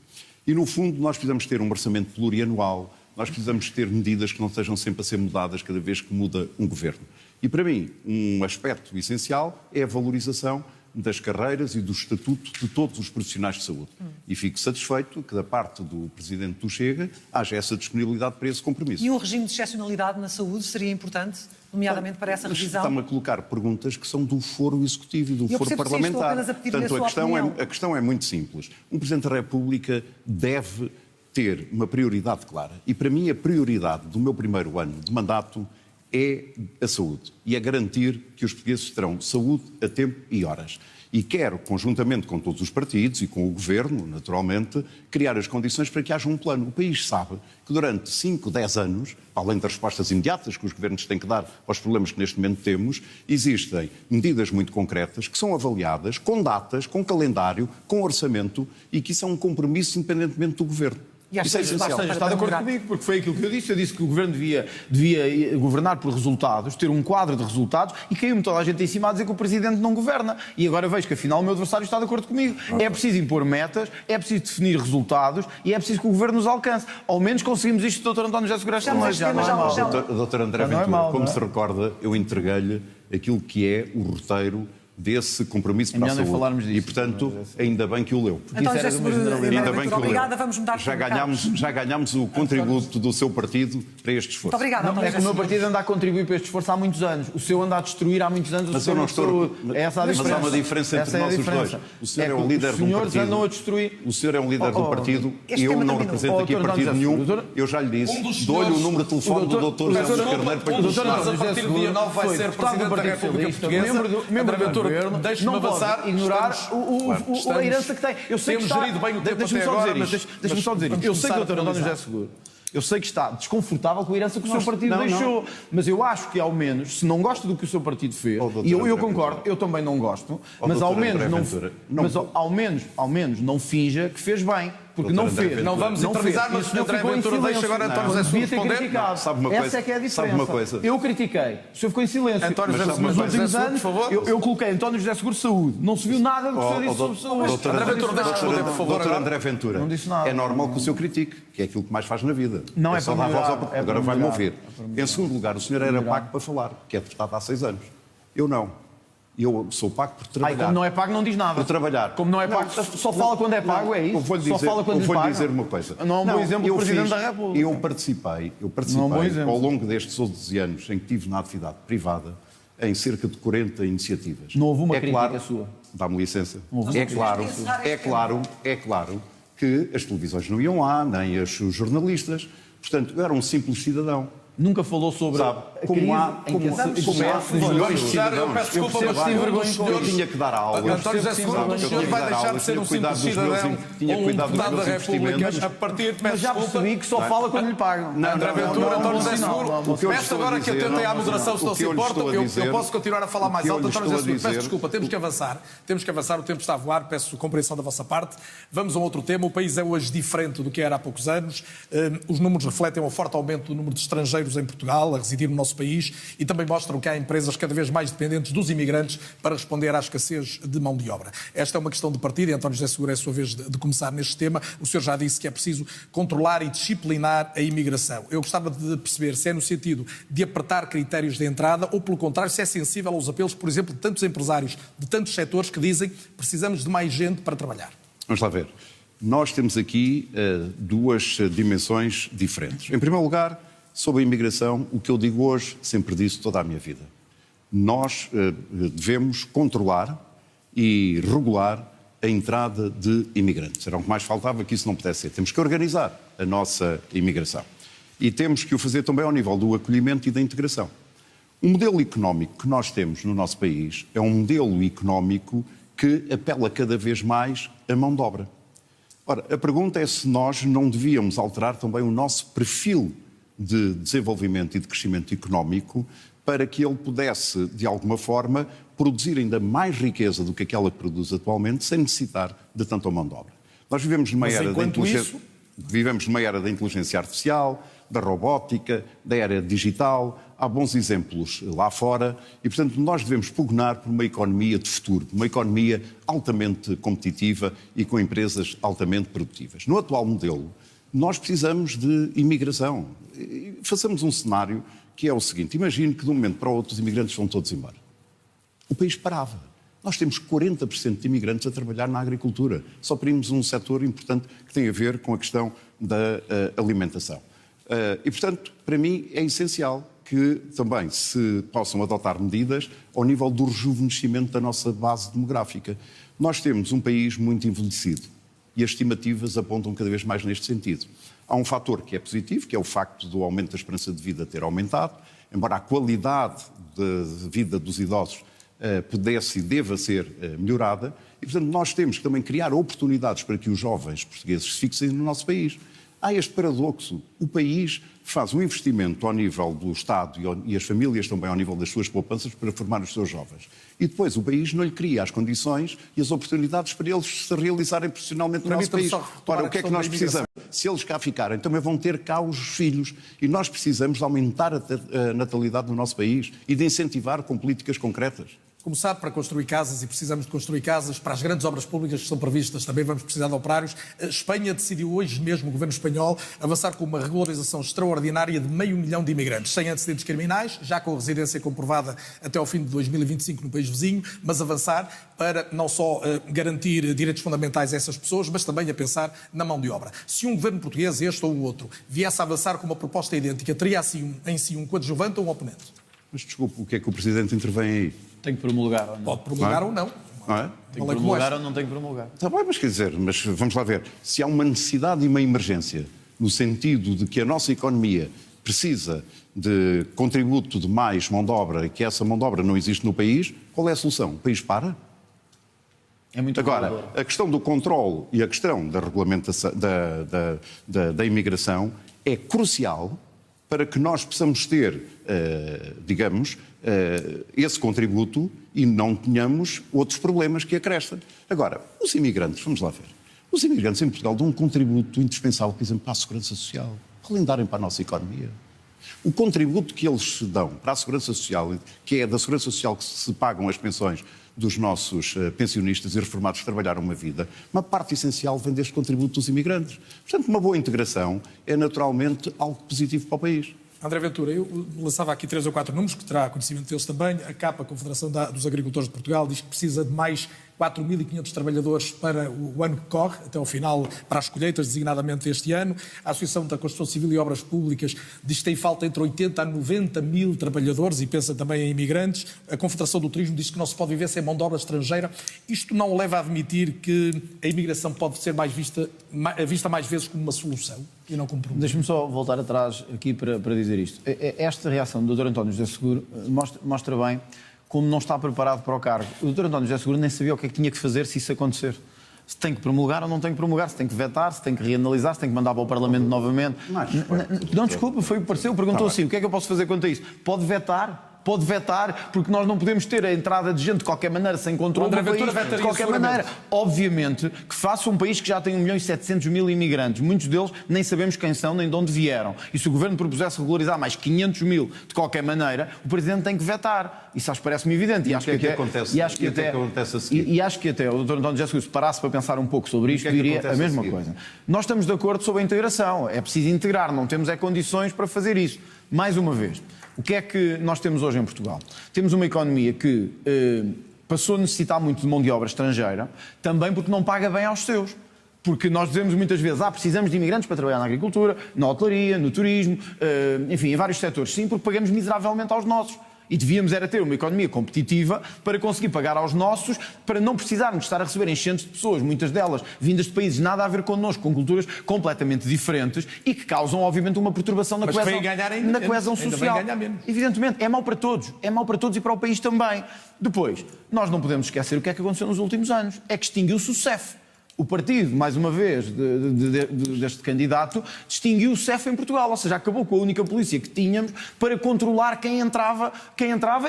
E, no fundo, nós precisamos ter um orçamento plurianual, nós precisamos ter medidas que não estejam sempre a ser mudadas cada vez que muda um governo. E, para mim, um aspecto essencial é a valorização das carreiras e do estatuto de todos os profissionais de saúde. E fico satisfeito que da parte do Presidente do Chega haja essa disponibilidade para esse compromisso. E um regime de excepcionalidade na saúde seria importante, nomeadamente para essa revisão? Está-me a colocar perguntas que são do foro executivo e do foro parlamentar. Portanto, a questão é muito simples. Um Presidente da República deve ter uma prioridade clara. E para mim a prioridade do meu primeiro ano de mandato é a saúde e é garantir que os portugueses terão saúde a tempo e horas. E quero, conjuntamente com todos os partidos e com o Governo, naturalmente, criar as condições para que haja um plano. O país sabe que durante 5, 10 anos, além das respostas imediatas que os governos têm que dar aos problemas que neste momento temos, existem medidas muito concretas que são avaliadas com datas, com calendário, com orçamento e que isso é um compromisso independentemente do Governo. E acho que está de acordo comigo, porque foi aquilo que eu disse. Eu disse que o Governo devia governar por resultados, ter um quadro de resultados, e caiu-me toda a gente em cima a dizer que o Presidente não governa. E agora vejo que afinal o meu adversário está de acordo comigo. É preciso impor metas, é preciso definir resultados e é preciso que o Governo nos alcance. Ao menos conseguimos isto do Dr. António José Seguro. Já não é mal. Dr. André Ventura, como se recorda, eu entreguei-lhe aquilo que é o roteiro desse compromisso para a saúde. Falarmos disso, e, portanto, ainda bem que o leu. António José Seguro, ainda bem que o leu. Obrigada, vamos mudar já ganhámos o contributo do seu partido para este esforço. Muito obrigada, António É que o meu partido anda a contribuir para este esforço há muitos anos. O seu anda a destruir há muitos anos o sistema de saúde. Essa é a diferença. Mas há uma diferença entre nós os dois. O senhor é um líder de um partido. Andam a destruir. O senhor é um líder do partido e eu não represento aqui partido nenhum. Eu já lhe disse. Dou-lhe o número de telefone do Dr. José Carneiro para que o senhor, a partir do dia 9, vai ser Presidente da República Portuguesa. Membro do governo, deixe-me avançar. Ignorar a herança que tem. Eu sei que está... gerido bem o tempo Deixa-me até só agora, dizer isto. Deixa-me só dizer isto. Eu sei que o Dr. António José Seguro, eu sei que está desconfortável com a herança que o seu partido deixou, mas eu acho que ao menos, se não gosta do que o seu partido fez, e eu concordo, eu também não gosto, mas ao menos não finja que fez bem. Porque não fez. Não vamos eternizar, mas o Sr. André Ventura deixa agora António José Seguro responder. Essa é que é a diferença. Eu critiquei. O senhor ficou em silêncio. António José Seguro, nos últimos anos, eu coloquei António José Seguro Saúde. Não se viu nada do que o senhor disse sobre saúde. André Ventura, deixa responder, por favor. Doutor André Ventura, não disse nada. É normal que o senhor critique, que é aquilo que mais faz na vida. Não é só para dar voz melhorar, ao... Agora vai-me ouvir. Em segundo lugar, o senhor era pago para falar, que é deputado há 6 anos. Eu não. Eu sou pago por trabalhar. Como não é pago, não diz nada. Por trabalhar. Como não é pago, só fala quando é pago, é isso? Eu vou-lhe dizer uma coisa. Não é um bom exemplo do Presidente da República. Eu participei ao longo destes 11 anos em que estive na atividade privada em cerca de 40 iniciativas. Não houve uma crítica sua? Dá-me licença. É claro que as televisões não iam lá, nem os jornalistas. Portanto, eu era um simples cidadão. nunca falou sobre Sabe, a como crise há- em que como- se como há expressa milhões milhões de de cidadãos. Eu peço desculpa, Eu mas percebo, nenhum dos eu senhores... tinha que dar aula. António José Seguro, um dos Eu senhores tinha vai que dar deixar aula, de ser tinha um que cuidar simples dos meus cidadão tinha que ou um cuidar dos deputado da meus República investimentos. a partir de... Mas já percebi que só fala quando lhe pagam. André Ventura, António José Seguro, peço agora que atentem à moderação, se não se importam. Eu posso continuar a falar mais alto. António José Seguro, peço desculpa, temos que avançar, o tempo está a voar, peço compreensão da vossa parte. Vamos a um outro tema. O país é hoje diferente do que era há poucos anos. Os números refletem um forte aumento do número de estrangeiros em Portugal a residir no nosso país e também mostram que há empresas cada vez mais dependentes dos imigrantes para responder à escassez de mão de obra. Esta é uma questão de partida e António José Seguro é a sua vez de começar neste tema. O senhor já disse que é preciso controlar e disciplinar a imigração. Eu gostava de perceber se é no sentido de apertar critérios de entrada ou, pelo contrário, se é sensível aos apelos, por exemplo, de tantos empresários, de tantos setores que dizem que precisamos de mais gente para trabalhar. Vamos lá ver. Nós temos aqui duas dimensões diferentes. Em primeiro lugar, sobre a imigração, o que eu digo hoje, sempre disse toda a minha vida. Nós devemos controlar e regular a entrada de imigrantes. Era o que mais faltava que isso não pudesse ser. Temos que organizar a nossa imigração. E temos que o fazer também ao nível do acolhimento e da integração. O modelo económico que nós temos no nosso país é um modelo económico que apela cada vez mais à mão de obra. Ora, a pergunta é se nós não devíamos alterar também o nosso perfil de desenvolvimento e de crescimento económico para que ele pudesse, de alguma forma, produzir ainda mais riqueza do que aquela que produz atualmente, sem necessitar de tanta mão de obra. Nós vivemos numa era da inteligência artificial, da robótica, da era digital. Há bons exemplos lá fora e, portanto, nós devemos pugnar por uma economia de futuro, uma economia altamente competitiva e com empresas altamente produtivas. No atual modelo, nós precisamos de imigração. Façamos um cenário que é o seguinte. Imagine que de um momento para o outro os imigrantes vão todos embora. O país parava. Nós temos 40% de imigrantes a trabalhar na agricultura. Só parimos um setor importante que tem a ver com a questão da alimentação. E, portanto, para mim é essencial que também se possam adotar medidas ao nível do rejuvenescimento da nossa base demográfica. Nós temos um país muito envelhecido e as estimativas apontam cada vez mais neste sentido. Há um fator que é positivo, que é o facto do aumento da esperança de vida ter aumentado, embora a qualidade de vida dos idosos pudesse e deva ser melhorada, e, portanto, nós temos que também criar oportunidades para que os jovens portugueses se fixem no nosso país. Há este paradoxo. O país faz um investimento ao nível do Estado e as famílias também ao nível das suas poupanças para formar os seus jovens. E depois o país não lhe cria as condições e as oportunidades para eles se realizarem profissionalmente no nosso país. Ora, o que é que nós precisamos? Se eles cá ficarem, também vão ter cá os filhos. E nós precisamos de aumentar a natalidade no nosso país e de incentivar com políticas concretas. Começar para construir casas e precisamos de construir casas para as grandes obras públicas que são previstas. Também vamos precisar de operários. A Espanha decidiu hoje mesmo, o governo espanhol, avançar com uma regularização extraordinária de 500 mil de imigrantes, sem antecedentes criminais, já com residência comprovada até ao fim de 2025 no país vizinho, mas avançar para não só garantir direitos fundamentais a essas pessoas, mas também a pensar na mão de obra. Se um governo português, este ou o outro, viesse a avançar com uma proposta idêntica, teria em si um coadjuvante ou um oponente? Mas desculpe, o que é que o Presidente intervém aí? Tem que promulgar ou não? Pode promulgar ou não. Não é? Tem que promulgar ou não tem que promulgar? Está bem, mas quer dizer, mas vamos lá ver. Se há uma necessidade e uma emergência, no sentido de que a nossa economia precisa de contributo de mais mão de obra e que essa mão de obra não existe no país, qual é a solução? O país para? É muito Agora, regulador. a questão do controle e a questão da regulamentação da imigração é crucial para que nós possamos ter, esse contributo e não tenhamos outros problemas que acrescem. Agora, os imigrantes, vamos lá ver, os imigrantes em Portugal dão um contributo indispensável, por exemplo, para a Segurança Social, para alentarem para a nossa economia. O contributo que eles dão para a Segurança Social, que é da Segurança Social que se pagam as pensões dos nossos pensionistas e reformados que trabalharam uma vida, uma parte essencial vem deste contributo dos imigrantes. Portanto, uma boa integração é naturalmente algo positivo para o país. André Ventura, eu lançava aqui 3 ou 4 números, que terá conhecimento deles também. A CAP, a Confederação dos Agricultores de Portugal, diz que precisa de mais 4.500 trabalhadores para o ano que corre, até ao final, para as colheitas, designadamente este ano. A Associação da Construção Civil e Obras Públicas diz que tem falta entre 80 a 90 mil trabalhadores e pensa também em imigrantes. A Confederação do Turismo diz que não se pode viver sem mão de obra estrangeira. Isto não leva a admitir que a imigração pode ser vista mais vezes como uma solução e não como problema? Deixa-me só voltar atrás aqui para dizer isto. Esta reação do Dr. António José Seguro mostra bem como não está preparado para o cargo. O Dr. António José Seguro nem sabia o que é que tinha que fazer se isso acontecer. Se tem que promulgar ou não tem que promulgar, se tem que vetar, se tem que reanalisar, se tem que mandar para o Parlamento novamente. Não, desculpa, foi o que pareceu. Perguntou assim, o que é que eu posso fazer quanto a isso? Pode vetar, porque nós não podemos ter a entrada de gente de qualquer maneira, sem controle do país, de qualquer maneira. Obviamente que faça um país que já tem 1.700.000 imigrantes, muitos deles nem sabemos quem são nem de onde vieram. E se o Governo propusesse regularizar mais 500.000 de qualquer maneira, o Presidente tem que vetar. Isso acho que parece-me evidente. E acho que acontece a seguir? E acho que até o Dr. António José Seguro, se parasse para pensar um pouco sobre isto, diria a mesma coisa. Nós estamos de acordo sobre a integração. É preciso integrar, não temos condições para fazer isso. Mais uma vez, o que é que nós temos hoje em Portugal? Temos uma economia que passou a necessitar muito de mão de obra estrangeira, também porque não paga bem aos seus. Porque nós dizemos muitas vezes, precisamos de imigrantes para trabalhar na agricultura, na hotelaria, no turismo, enfim, em vários setores. Sim, porque pagamos miseravelmente aos nossos. E devíamos era ter uma economia competitiva para conseguir pagar aos nossos, para não precisarmos estar a receber enchentes de pessoas, muitas delas vindas de países nada a ver connosco, com culturas completamente diferentes e que causam, obviamente, uma perturbação na coesão social. Evidentemente, é mau para todos. É mau para todos e para o país também. Depois, nós não podemos esquecer o que é que aconteceu nos últimos anos. É que extinguiu-se o CEF. O partido, mais uma vez, deste candidato, distinguiu o CEF em Portugal, ou seja, acabou com a única polícia que tínhamos para controlar quem entrava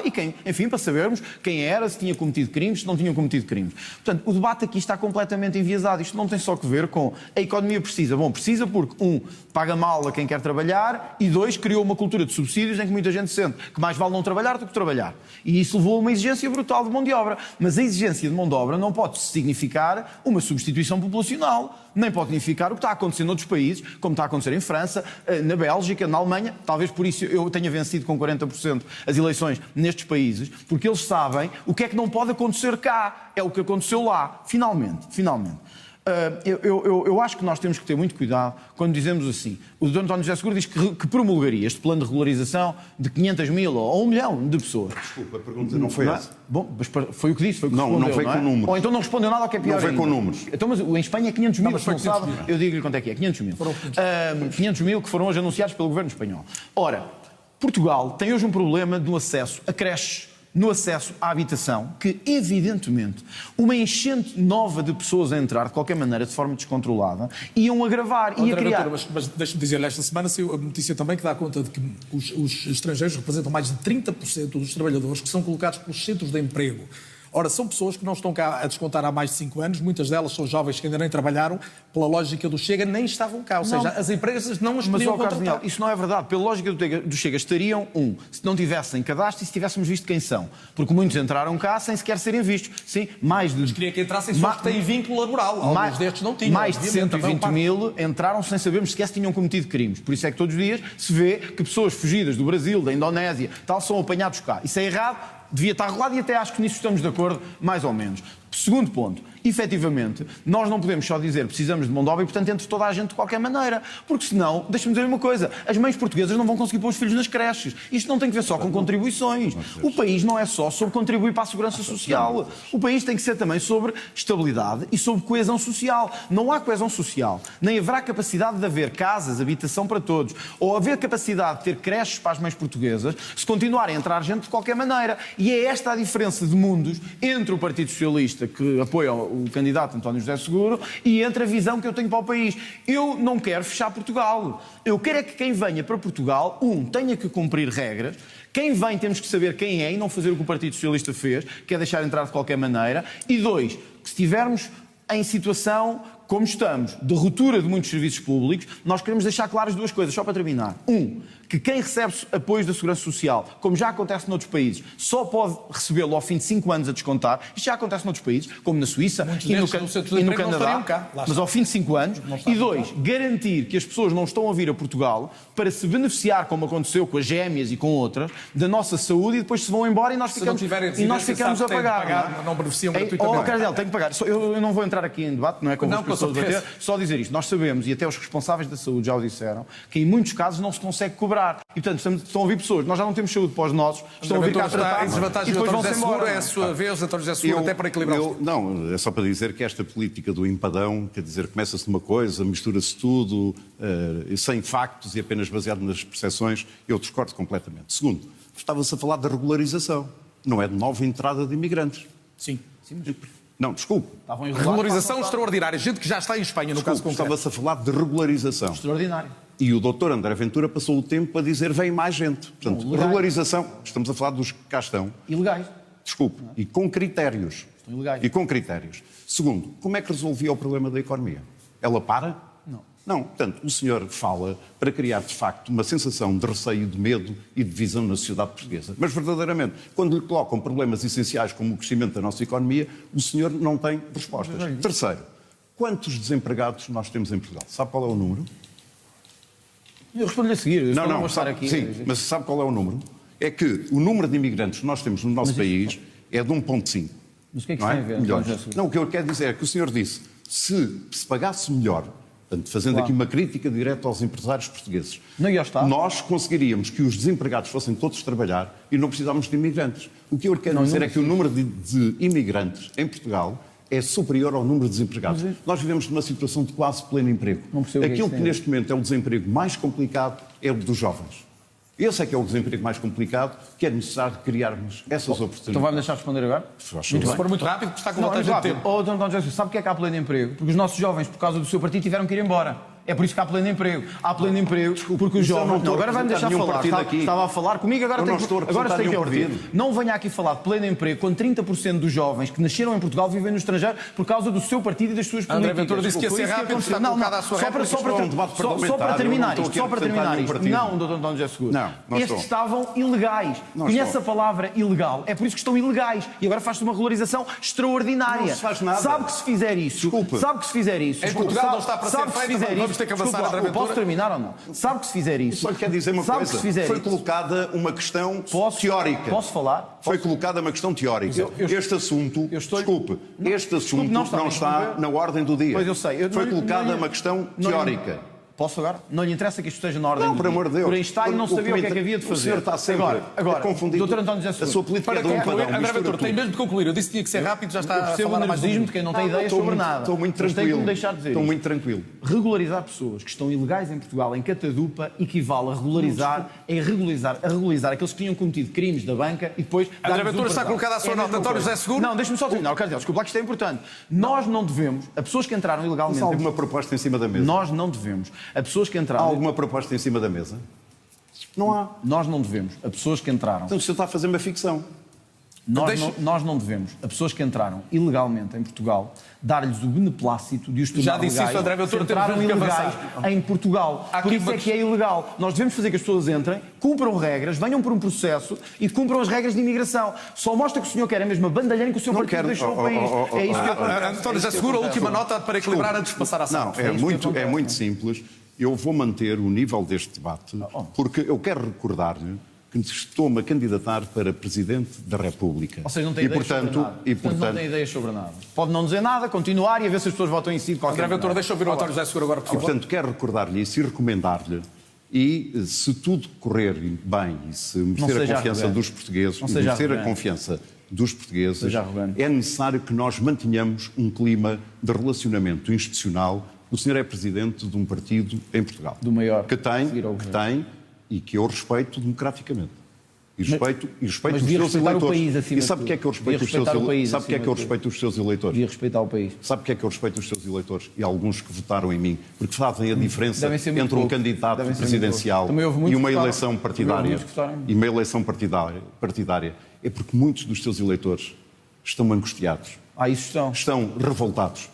e quem, enfim, para sabermos quem era, se tinha cometido crimes, se não tinha cometido crimes. Portanto, o debate aqui está completamente enviesado. Isto não tem só que ver com a economia precisa. Bom, precisa porque, paga mal a quem quer trabalhar e, criou uma cultura de subsídios em que muita gente sente que mais vale não trabalhar do que trabalhar. E isso levou a uma exigência brutal de mão de obra. Mas a exigência de mão de obra não pode significar uma substituição populacional, nem pode significar o que está a acontecer noutros países, como está a acontecer em França, na Bélgica, na Alemanha. Talvez por isso eu tenha vencido com 40% as eleições nestes países, porque eles sabem o que é que não pode acontecer cá. É o que aconteceu lá. Finalmente. Eu acho que nós temos que ter muito cuidado quando dizemos assim. O Dr. António José Seguro diz que promulgaria este plano de regularização de 500.000 ou 1 milhão de pessoas. Desculpa, a pergunta não foi essa. Bom, mas foi o que disse, foi o que respondeu. Não foi com números. Ou então não respondeu nada ao que é pior. Não foi com números. Então, mas em Espanha é 500.000, se não sabe, eu digo-lhe quanto é que é, 500.000. 500.000 que foram hoje anunciados pelo governo espanhol. Ora, Portugal tem hoje um problema no acesso a creches, no acesso à habitação, que, evidentemente, uma enchente nova de pessoas a entrar, de qualquer maneira, de forma descontrolada, iam agravar, ia criar... Mas deixe-me dizer-lhe, esta semana saiu a notícia também que dá conta de que os estrangeiros representam mais de 30% dos trabalhadores que são colocados pelos centros de emprego. Ora, são pessoas que não estão cá a descontar há mais de 5 anos, muitas delas são jovens que ainda nem trabalharam, pela lógica do Chega, nem estavam cá. Ou seja, as empresas não as podiam contratar. Isso não é verdade. Pela lógica do Chega, estariam, se não tivessem cadastro e se tivéssemos visto quem são. Porque muitos entraram cá sem sequer serem vistos. Sim, mais de... Mas queria que entrassem só que têm vínculo laboral. Alguns destes não tinham. Mais de 120.000 entraram sem sabermos sequer se tinham cometido crimes. Por isso é que todos os dias se vê que pessoas fugidas do Brasil, da Indonésia, tal, são apanhados cá. Isso é errado. Devia estar regulado e até acho que nisso estamos de acordo, mais ou menos. Segundo ponto, efetivamente, nós não podemos só dizer precisamos de mão de obra e, portanto, entre toda a gente de qualquer maneira. Porque senão, deixa-me dizer uma coisa, as mães portuguesas não vão conseguir pôr os filhos nas creches. Isto não tem que ver só com contribuições. O país não é só sobre contribuir para a segurança social. O país tem que ser também sobre estabilidade e sobre coesão social. Não há coesão social, nem haverá capacidade de haver casas, habitação para todos, ou haver capacidade de ter creches para as mães portuguesas, se continuarem a entrar gente de qualquer maneira. E é esta a diferença de mundos entre o Partido Socialista, que apoia o candidato António José Seguro, e entre a visão que eu tenho para o país. Eu não quero fechar Portugal. Eu quero é que quem venha para Portugal, tenha que cumprir regras. Quem vem temos que saber quem é e não fazer o que o Partido Socialista fez, que é deixar entrar de qualquer maneira. E 2, que se estivermos em situação como estamos de ruptura de muitos serviços públicos, nós queremos deixar claras duas coisas, só para terminar. Que quem recebe apoios da Segurança Social, como já acontece noutros países, só pode recebê-lo ao fim de 5 anos a descontar. Isto já acontece noutros países, como na Suíça e no Canadá, mas ao fim de 5 anos. E 2, garantir que as pessoas não estão a vir a Portugal para se beneficiar, como aconteceu com as gêmeas e com outras, da nossa saúde e depois se vão embora e nós ficamos a pagar. Não beneficiam gratuitamente. Carlos, tenho que pagar. Eu não vou entrar aqui em debate, não é como as pessoas debater, só dizer isto. Nós sabemos, e até os responsáveis da saúde já o disseram, que em muitos casos não se consegue cobrar. E, portanto, estão a ouvir pessoas. Nós já não temos saúde para os nossos, estão a vir cá tratar e depois vão-se embora. É a sua vez, António José Seguro, até para equilibrar. Não, é só para dizer que esta política do empadão, quer dizer, começa-se numa coisa, mistura-se tudo, sem factos e apenas baseado nas percepções, eu discordo completamente. Segundo, estava-se a falar da regularização, não é de nova entrada de imigrantes. Sim. Não, desculpe. Regularização extraordinária. Gente que já está em Espanha, no caso concreto. Estava-se a falar de regularização. Extraordinário. E o doutor André Ventura passou o tempo a dizer vem mais gente. Portanto, regularização, estamos a falar dos que cá estão. Ilegais. Desculpe. E com critérios. Estão ilegais. E com critérios. Segundo, como é que resolvia o problema da economia? Ela para? Não. Portanto, o senhor fala para criar, de facto, uma sensação de receio, de medo e de divisão na sociedade portuguesa. Mas, verdadeiramente, quando lhe colocam problemas essenciais como o crescimento da nossa economia, o senhor não tem respostas. Terceiro, quantos desempregados nós temos em Portugal? Sabe qual é o número? Eu respondo-lhe a seguir. Não vou estar aqui. Sim, mas sabe qual é o número? É que o número de imigrantes que nós temos no nosso país é de 1,5. Mas o que é que tem a ver? Não, o que eu quero dizer é que o senhor disse, se pagasse melhor, portanto, fazendo aqui uma crítica direta aos empresários portugueses, nós conseguiríamos que os desempregados fossem todos trabalhar e não precisávamos de imigrantes. O que eu quero dizer é que o número de imigrantes em Portugal é superior ao número de desempregados. Nós vivemos numa situação de quase pleno emprego. Aquilo que neste momento é o desemprego mais complicado é o dos jovens. Esse é que é o desemprego mais complicado, que é necessário criarmos essas oportunidades. Então vai-me deixar responder agora? Se for muito rápido, porque está com vontade de tempo. António Jesus, sabe o que é que há pleno emprego? Porque os nossos jovens, por causa do seu partido, tiveram que ir embora. É por isso que há pleno emprego. Há pleno emprego porque os jovens... Agora vai-me deixar falar. Estava a falar comigo, agora tem que ouvir. Não venha aqui falar de pleno emprego quando 30% dos jovens que nasceram em Portugal vivem no estrangeiro por causa do seu partido e das suas políticas. André Ventura disse que ia ser rápido, está colocada a sua réplica. Só para terminar isto. Não, doutor António José Seguro. Estes estavam ilegais. Conhece a palavra ilegal? É por isso que estão ilegais. E agora faz-se uma regularização extraordinária. Não se faz nada. Sabe que se fizer isso... Em Portugal não está para ser feito, ter que avançar, André Ventura. Posso terminar ou não? Sabe que se fizer isso... Só lhe quer dizer uma coisa. Foi colocada uma questão teórica. Posso falar? Foi colocada uma questão teórica. Este assunto... Desculpe. Este assunto não está na ordem do dia. Pois eu sei. Foi colocada uma questão teórica. Posso agora? Não lhe interessa que isto esteja na ordem do dia. Por amor de Deus. Por aí está e não sabia o que é que havia de fazer. O senhor está sempre a confundir doutor António José Seguro, a sua política de empadão. André Ventura, tem mesmo de concluir. Eu disse que tinha que ser rápido, já está a falar mais nervosismo de quem não tem ideias sobre nada. Estou muito tranquilo. Tem que me deixar dizer. Estou muito tranquilo. Regularizar pessoas que estão ilegais em Portugal, em catadupa, equivale a regularizar aqueles que tinham cometido crimes da banca e depois... André Ventura está colocada a sua nota. António José Seguro? Não, deixe-me só terminar. Desculpa, que isto é importante. Nós não devemos, a pessoas que entraram ilegalmente... Há alguma proposta em cima da mesa? Nós não devemos. A pessoas que entraram... Há alguma proposta em cima da mesa? Não há. Nós não devemos. A pessoas que entraram... Então o senhor está a fazer uma ficção. Nós não devemos, a pessoas que entraram ilegalmente em Portugal, dar-lhes o beneplácito de os tornar legais. Já disse isso, André Ventura, entraram ilegais em Portugal. Por isso é que é ilegal. Nós devemos fazer que as pessoas entrem, cumpram regras, venham por um processo e cumpram as regras de imigração. Só mostra que o senhor quer a mesma bandalheira que o seu partido deixou o país. É isso que acontece. António José Seguro, a última nota para equilibrar antes de passar à ação. Não, é muito simples. Eu vou manter o nível deste debate, porque eu quero recordar-lhe que estou-me a candidatar para Presidente da República. Ou seja, não tem ideias sobre nada. Não tem ideias sobre nada. Pode não dizer nada, continuar e a ver se as pessoas votam em si de qualquer maneira. André Ventura, deixa eu ouvir o António José Seguro agora, por favor. E, portanto, quero recordar-lhe isso e recomendar-lhe, e se tudo correr bem e se merecer a confiança dos portugueses, é necessário que nós mantenhamos um clima de relacionamento institucional. O senhor é Presidente de um partido em Portugal. Do maior. Que tem e que eu respeito democraticamente. E respeito os seus eleitores. E sabe porque é que eu respeito os seus eleitores? Sabe porque é que eu respeito os seus eleitores? Devia respeitar o país. Sabe porque é que eu respeito os seus eleitores? E alguns que votaram em mim. Porque fazem a diferença entre um candidato presidencial e uma eleição partidária. E uma eleição partidária. É porque muitos dos seus eleitores estão angustiados. Isso estão. Estão revoltados.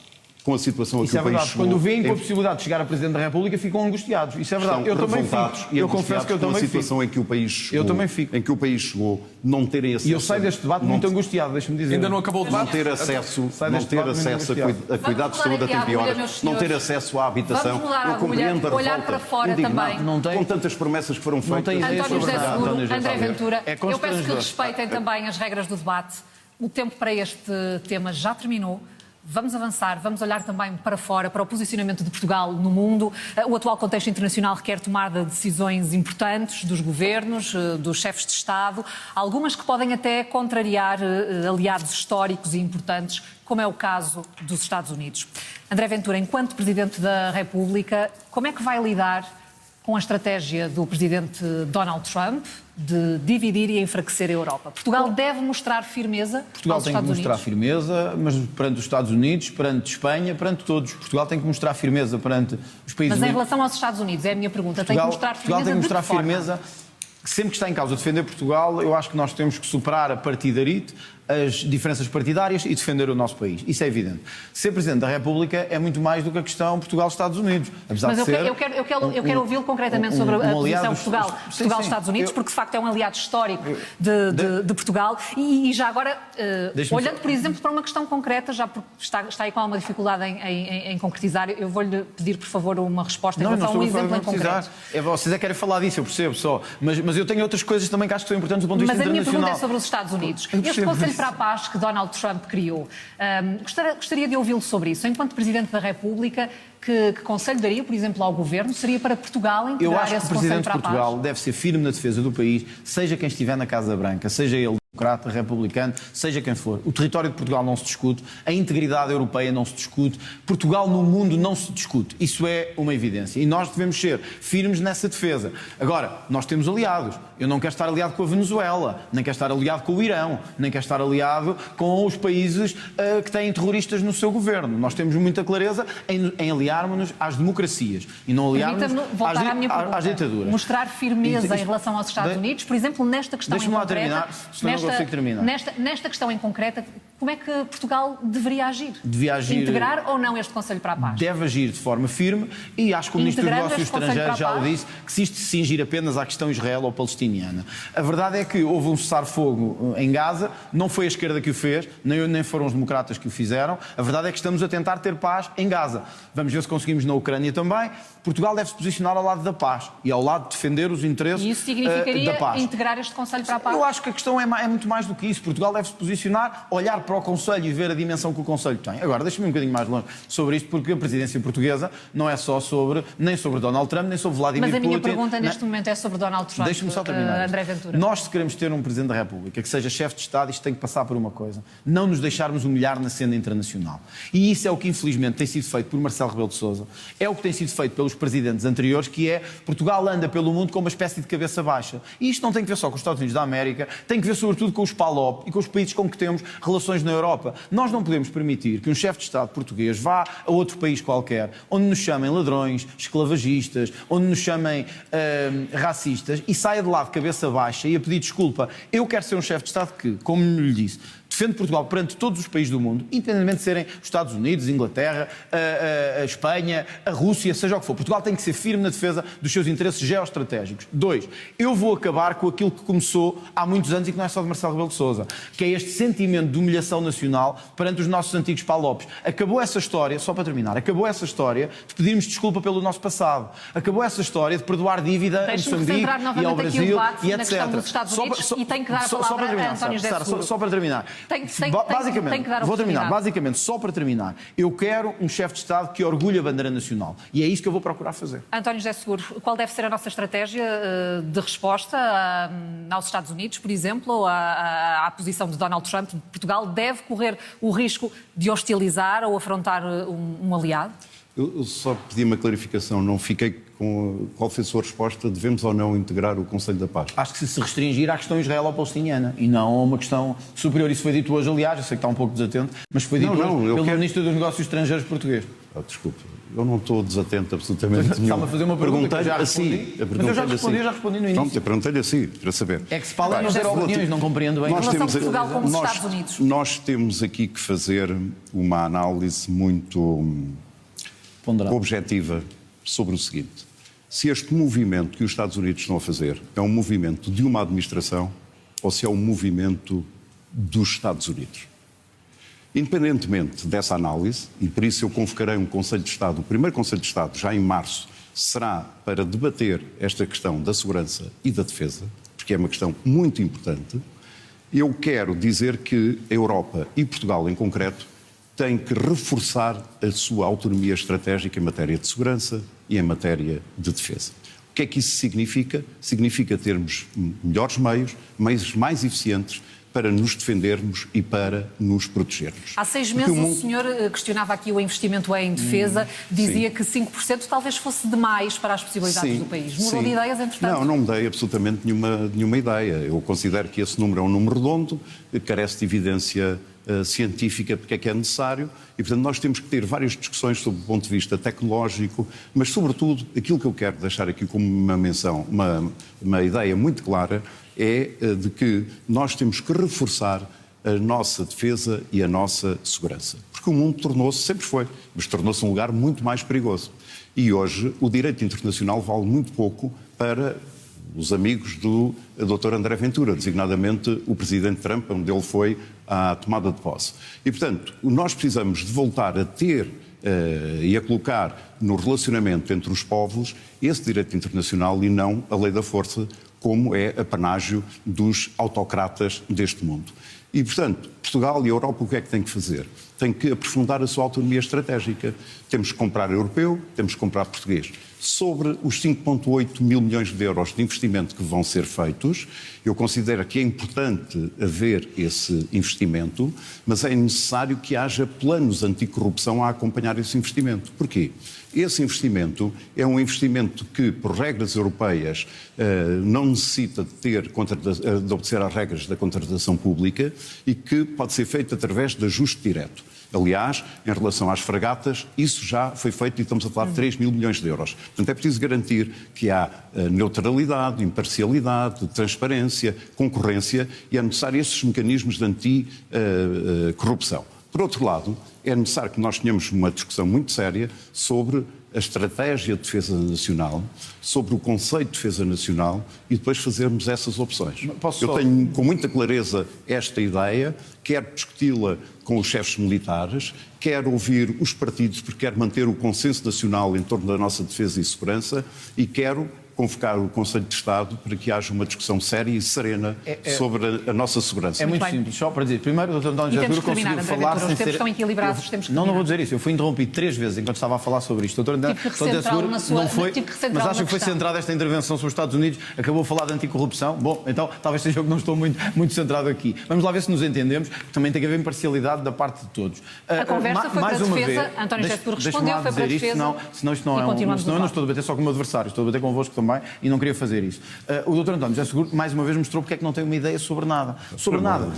com a situação a que Isso é o país verdade. chegou. Quando veem com a possibilidade de chegar a Presidente da República, ficam angustiados. Isso é verdade. Eu também fico. Eu confesso que eu também fico. a situação em que o país chegou, Eu também fico. em que o país chegou, não terem acesso. E eu saio deste debate muito angustiado, deixa-me dizer. Ainda não acabou o Não debate? ter acesso, Sai não deste ter debate muito acesso angustiado. a cuidados de saúde a Vamos tempo e mudar aqui a horas, agulha, meus não ter senhores. acesso à habitação. Vamos mudar a Eu agulha, compreendo a olhar revolta, para fora indignado, também. Não tem- com tantas promessas que foram feitas. tem ideia António sobre José nada, Seguro, António José André Seguro. Ventura, É eu peço que constrangedor. respeitem também as regras do debate. O tempo para este tema já terminou. Vamos avançar, vamos olhar também para fora, para o posicionamento de Portugal no mundo. O atual contexto internacional requer tomada de decisões importantes dos governos, dos chefes de Estado, algumas que podem até contrariar aliados históricos e importantes, como é o caso dos Estados Unidos. André Ventura, enquanto Presidente da República, como é que vai lidar com a estratégia do Presidente Donald Trump de dividir e enfraquecer a Europa? Portugal deve mostrar firmeza Portugal aos tem que Estados mostrar Unidos? firmeza, mas perante os Estados Unidos, perante Espanha, perante todos. Portugal tem que mostrar firmeza perante os países... Mas em relação aos Estados Unidos, é a minha pergunta, tem que mostrar Portugal firmeza tem que mostrar de que forma? firmeza. Sempre que está em causa defender Portugal, eu acho que nós temos que superar a partidarite, as diferenças partidárias e defender o nosso país. Isso é evidente. Ser Presidente da República é muito mais do que a questão Portugal-Estados Unidos. Apesar Mas de ser eu quero ouvi-lo concretamente sobre a posição Portugal-Estados Unidos, porque de facto é um aliado histórico de Portugal. E já agora, olhando, por exemplo, para uma questão concreta, já porque está aí com alguma dificuldade em concretizar, eu vou-lhe pedir, por favor, uma resposta em relação a um exemplo em concreto. Vocês é que querem falar disso, eu percebo só. Mas eu tenho outras coisas também que acho que são importantes do ponto de vista Mas a minha internacional. pergunta é sobre os Estados Unidos. Eu Este percebo Conselho isso. para a Paz que Donald Trump criou, gostaria de ouvi-lo sobre isso. Enquanto Presidente da República, que conselho daria, por exemplo, ao Governo? Seria para Portugal Eu integrar acho que esse o Conselho Presidente de para a Paz? Portugal deve ser firme na defesa do país, seja quem estiver na Casa Branca, seja ele democrata, republicano, seja quem for. O território de Portugal não se discute, a integridade europeia não se discute, Portugal no mundo não se discute. Isso é uma evidência. E nós devemos ser firmes nessa defesa. Agora, nós temos aliados. Eu não quero estar aliado com a Venezuela, nem quero estar aliado com o Irão, nem quero estar aliado com os países que têm terroristas no seu governo. Nós temos muita clareza em aliarmos-nos às democracias e não aliarmos Permita-me voltar à minha pergunta. às ditaduras. Mostrar firmeza Isso- em relação aos Estados Unidos, por exemplo, nesta questão em Deixa-me lá concreta. terminar, senão não consigo terminar. Nesta questão em concreta, como é que Portugal deveria agir? Devia agir- Integrar ou não este Conselho para a Paz? Deve agir de forma firme e acho que o Ministro dos Integrando Negócios este Conselho Estrangeiros para a já o Paz? disse, que se isto se cingir apenas à questão israel ou palestiniana. A verdade é que houve um cessar-fogo em Gaza, não foi a esquerda que o fez, nem foram os democratas que o fizeram. A verdade é que estamos a tentar ter paz em Gaza. Vamos ver se conseguimos na Ucrânia também. Portugal deve se posicionar ao lado da paz e ao lado de defender os interesses E isso da significaria paz. integrar este Conselho para a Paz? Eu acho que a questão é muito mais do que isso. Portugal deve se posicionar, olhar para o Conselho e ver a dimensão que o Conselho tem. Agora, deixa-me um bocadinho mais longe sobre isto, porque a presidência portuguesa não é só nem sobre Donald Trump, nem sobre Vladimir Mas a Putin. minha pergunta nem- neste momento é sobre Donald Trump. Deixa-me só terminar. André Ventura. Nós, se queremos ter um Presidente da República que seja chefe de Estado, isto tem que passar por uma coisa. Não nos deixarmos humilhar na cena internacional. E isso é o que, infelizmente, tem sido feito por Marcelo Rebelo de Sousa. É o que tem sido feito pelos presidentes anteriores, que é Portugal anda pelo mundo com uma espécie de cabeça baixa. E isto não tem que ver só com os Estados Unidos da América, tem que ver sobretudo com os PALOP e com os países com que temos relações na Europa. Nós não podemos permitir que um chefe de Estado português vá a outro país qualquer, onde nos chamem ladrões, esclavagistas, onde nos chamem racistas, e saia de lá de cabeça baixa e a pedir desculpa. Eu quero ser um chefe de Estado que, como lhe disse, defende Portugal perante todos os países do mundo, independentemente de serem os Estados Unidos, a Inglaterra, a Espanha, a Rússia, seja o que for. Portugal tem que ser firme na defesa dos seus interesses geoestratégicos. 2, eu vou acabar com aquilo que começou há muitos anos e que não é só de Marcelo Rebelo de Sousa, que é este sentimento de humilhação nacional perante os nossos antigos palopes. Acabou essa história, só para terminar, acabou essa história de pedirmos desculpa pelo nosso passado. Acabou essa história de perdoar dívida a Deixe-me Moçambique recentrar e ao novamente aqui o Brasil debate e na etc. questão dos Estados Unidos e tenho que dar a palavra a António José Seguro. Só para terminar. Tem que dar Vou terminar. oportunidade. Basicamente, só para terminar, eu quero um chefe de Estado que orgulhe a bandeira nacional. E é isso que eu vou procurar fazer. António José Seguro, qual deve ser a nossa estratégia de resposta aos Estados Unidos, por exemplo, ou à posição de Donald Trump? Portugal deve correr o risco de hostilizar ou afrontar um aliado? Eu só pedi uma clarificação, não fiquei com qual foi a sua resposta, devemos ou não integrar o Conselho da Paz? Acho que se restringir à questão israelo-palestiniana e não a uma questão superior. Isso foi dito hoje, aliás, eu sei que está um pouco desatento, mas foi dito hoje pelo Ministro dos Negócios Estrangeiros português. Desculpe, eu não estou desatento absolutamente nenhum. Estava a fazer uma pergunta que eu já assim. respondi. Mas eu já respondi no início. Pronto, eu perguntei-lhe assim, para saber. É que se fala em não ter opiniões, não compreendo bem. Em relação a Portugal como os Estados Unidos. Nós temos aqui que fazer uma análise muito objetiva sobre o seguinte. Se este movimento que os Estados Unidos estão a fazer é um movimento de uma administração ou se é um movimento dos Estados Unidos. Independentemente dessa análise, e por isso eu convocarei um Conselho de Estado, o primeiro Conselho de Estado, já em março, será para debater esta questão da segurança e da defesa, porque é uma questão muito importante. Eu quero dizer que a Europa e Portugal em concreto têm que reforçar a sua autonomia estratégica em matéria de segurança e em matéria de defesa. O que é que isso significa? Significa termos melhores meios mais eficientes para nos defendermos e para nos protegermos. Há 6 meses o senhor questionava aqui o investimento em defesa, dizia que 5% talvez fosse demais para as possibilidades do país. Mudou de ideias, entretanto? Não mudei absolutamente nenhuma ideia. Eu considero que esse número é um número redondo, carece de evidência científica porque é que é necessário e, portanto, nós temos que ter várias discussões sobre o ponto de vista tecnológico, mas, sobretudo, aquilo que eu quero deixar aqui como uma menção, uma ideia muito clara, é de que nós temos que reforçar a nossa defesa e a nossa segurança. Porque o mundo tornou-se, sempre foi, mas tornou-se um lugar muito mais perigoso. E hoje o direito internacional vale muito pouco para os amigos do Dr. André Ventura, designadamente o presidente Trump, onde ele foi à tomada de posse. E, portanto, nós precisamos de voltar a ter e a colocar no relacionamento entre os povos esse direito internacional e não a lei da força, como é apanágio dos autocratas deste mundo. E, portanto, Portugal e a Europa o que é que têm que fazer? Têm que aprofundar a sua autonomia estratégica. Temos que comprar europeu, temos que comprar português. Sobre os 5,8 mil milhões de euros de investimento que vão ser feitos, eu considero que é importante haver esse investimento, mas é necessário que haja planos anticorrupção a acompanhar esse investimento. Porquê? Esse investimento é um investimento que, por regras europeias, não necessita de obedecer às regras da contratação pública e que pode ser feito através de ajuste direto. Aliás, em relação às fragatas, isso já foi feito e estamos a falar de 3 mil milhões de euros. Portanto, é preciso garantir que há neutralidade, imparcialidade, transparência, concorrência e é necessário esses mecanismos de anticorrupção. Por outro lado, é necessário que nós tenhamos uma discussão muito séria sobre a estratégia de defesa nacional, sobre o conceito de defesa nacional e depois fazermos essas opções. Eu tenho com muita clareza esta ideia, quero discuti-la com os chefes militares, quero ouvir os partidos porque quero manter o consenso nacional em torno da nossa defesa e segurança e quero convocar o Conselho de Estado para que haja uma discussão séria e serena sobre a nossa segurança. É muito simples, só para dizer, primeiro o Dr. António José Seguro conseguiu falar sem ser... Os tempos estão equilibrados, temos que Não vou dizer isso, eu fui interrompido 3 vezes enquanto estava a falar sobre isto. O Dr. António José Seguro não foi, mas acho que foi centrada esta intervenção sobre os Estados Unidos, acabou a falar de anticorrupção. Bom, então talvez seja eu que não estou muito centrado aqui. Vamos lá ver se nos entendemos, também tem que haver imparcialidade da parte de todos. A conversa foi para a defesa, António José Seguro respondeu, foi para a defesa. Senão isto não é senão eu não estou a debater só com o meu adversário, estou a debater convosco também e não queria fazer isso. O Dr. António José Seguro, mais uma vez, mostrou porque é que não tem uma ideia sobre nada. Sobre nada.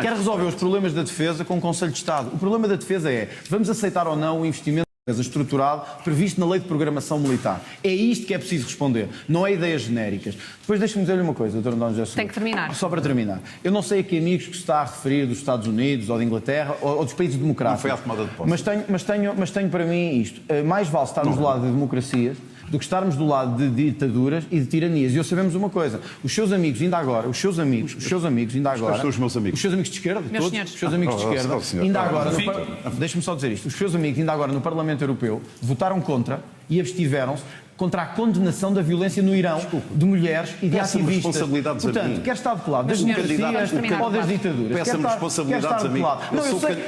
Quer resolver os problemas da defesa com o Conselho de Estado. O problema da defesa é, vamos aceitar ou não o investimento estruturado previsto na Lei de Programação Militar. É isto que é preciso responder, não é ideias genéricas. Depois deixe-me dizer-lhe uma coisa, Dr. António José Seguro. Tem que terminar. Só para terminar. Eu não sei a que amigos que se está a referir dos Estados Unidos ou da Inglaterra ou dos países democráticos. Não foi à tomada de posse. Mas tenho para mim isto. Mais vale estarmos do lado de democracias do que estarmos do lado de ditaduras e de tiranias. E eu sabemos uma coisa, os seus amigos ainda agora, os seus amigos ainda agora... Quais são os meus amigos? Os seus amigos de esquerda, meus todos, senhores. os seus amigos de esquerda, ainda agora... Deixe-me só dizer isto, os seus amigos ainda agora no Parlamento Europeu votaram contra e abstiveram-se contra a condenação da violência no Irão de mulheres e de ativistas. Portanto, quer estar de lado das democracias ou das ditaduras. Peça-me responsabilidades a mim.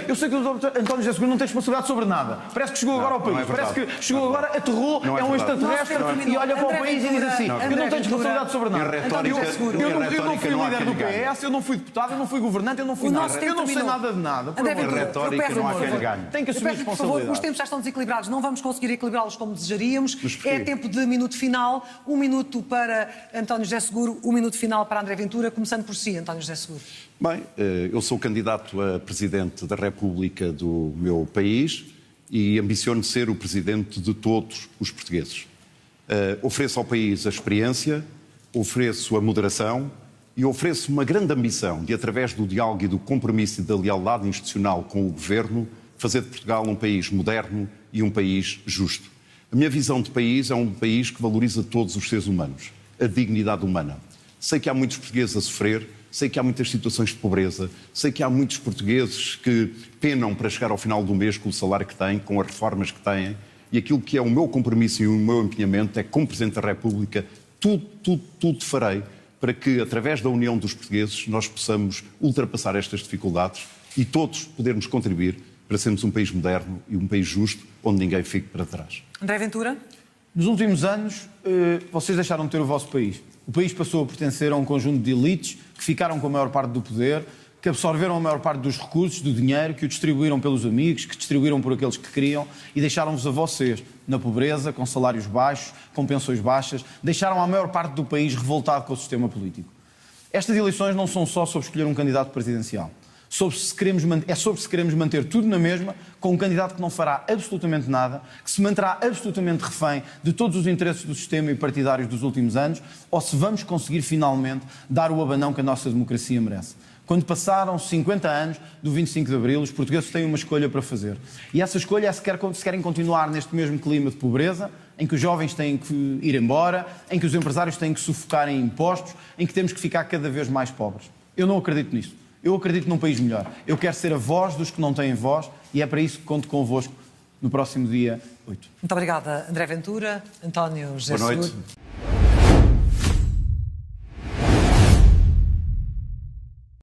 Eu sei que o Dr. António José Seguro não tem responsabilidade sobre nada. Parece que chegou agora ao país. Parece que chegou agora, aterrou, é um extraterrestre e olha para o país e diz assim, eu não tenho responsabilidade sobre nada. Eu não fui líder do PS, eu não fui deputado, eu não fui governante, eu não fui nada. Eu não sei nada de nada. Não há quem ganhe. Tem que assumir responsabilidade. Os tempos já estão desequilibrados, não vamos conseguir equilibrá-los como desejaríamos. É tempo de minuto final, 1 minuto para António José Seguro, 1 minuto final para André Ventura, começando por si, António José Seguro. Bem, eu sou candidato a Presidente da República do meu país e ambiciono ser o presidente de todos os portugueses. Ofereço ao país a experiência, ofereço a moderação e ofereço uma grande ambição de, através do diálogo e do compromisso e da lealdade institucional com o Governo, fazer de Portugal um país moderno e um país justo. A minha visão de país é um país que valoriza todos os seres humanos, a dignidade humana. Sei que há muitos portugueses a sofrer, sei que há muitas situações de pobreza, sei que há muitos portugueses que penam para chegar ao final do mês com o salário que têm, com as reformas que têm, e aquilo que é o meu compromisso e o meu empenhamento é que, como Presidente da República, tudo farei para que, através da união dos portugueses, nós possamos ultrapassar estas dificuldades e todos podermos contribuir para sermos um país moderno e um país justo, onde ninguém fique para trás. André Ventura? Nos últimos anos, vocês deixaram de ter o vosso país. O país passou a pertencer a um conjunto de elites que ficaram com a maior parte do poder, que absorveram a maior parte dos recursos, do dinheiro, que o distribuíram pelos amigos, que distribuíram por aqueles que queriam e deixaram-vos a vocês na pobreza, com salários baixos, com pensões baixas, deixaram a maior parte do país revoltado com o sistema político. Estas eleições não são só sobre escolher um candidato presidencial. É sobre se queremos manter tudo na mesma, com um candidato que não fará absolutamente nada, que se manterá absolutamente refém de todos os interesses do sistema e partidários dos últimos anos, ou se vamos conseguir finalmente dar o abanão que a nossa democracia merece. Quando passaram 50 anos do 25 de Abril, os portugueses têm uma escolha para fazer. E essa escolha é se querem continuar neste mesmo clima de pobreza, em que os jovens têm que ir embora, em que os empresários têm que sufocar em impostos, em que temos que ficar cada vez mais pobres. Eu não acredito nisso. Eu acredito num país melhor. Eu quero ser a voz dos que não têm voz e é para isso que conto convosco no próximo dia 8. Muito obrigada, André Ventura, António José Boa noite. Seguro.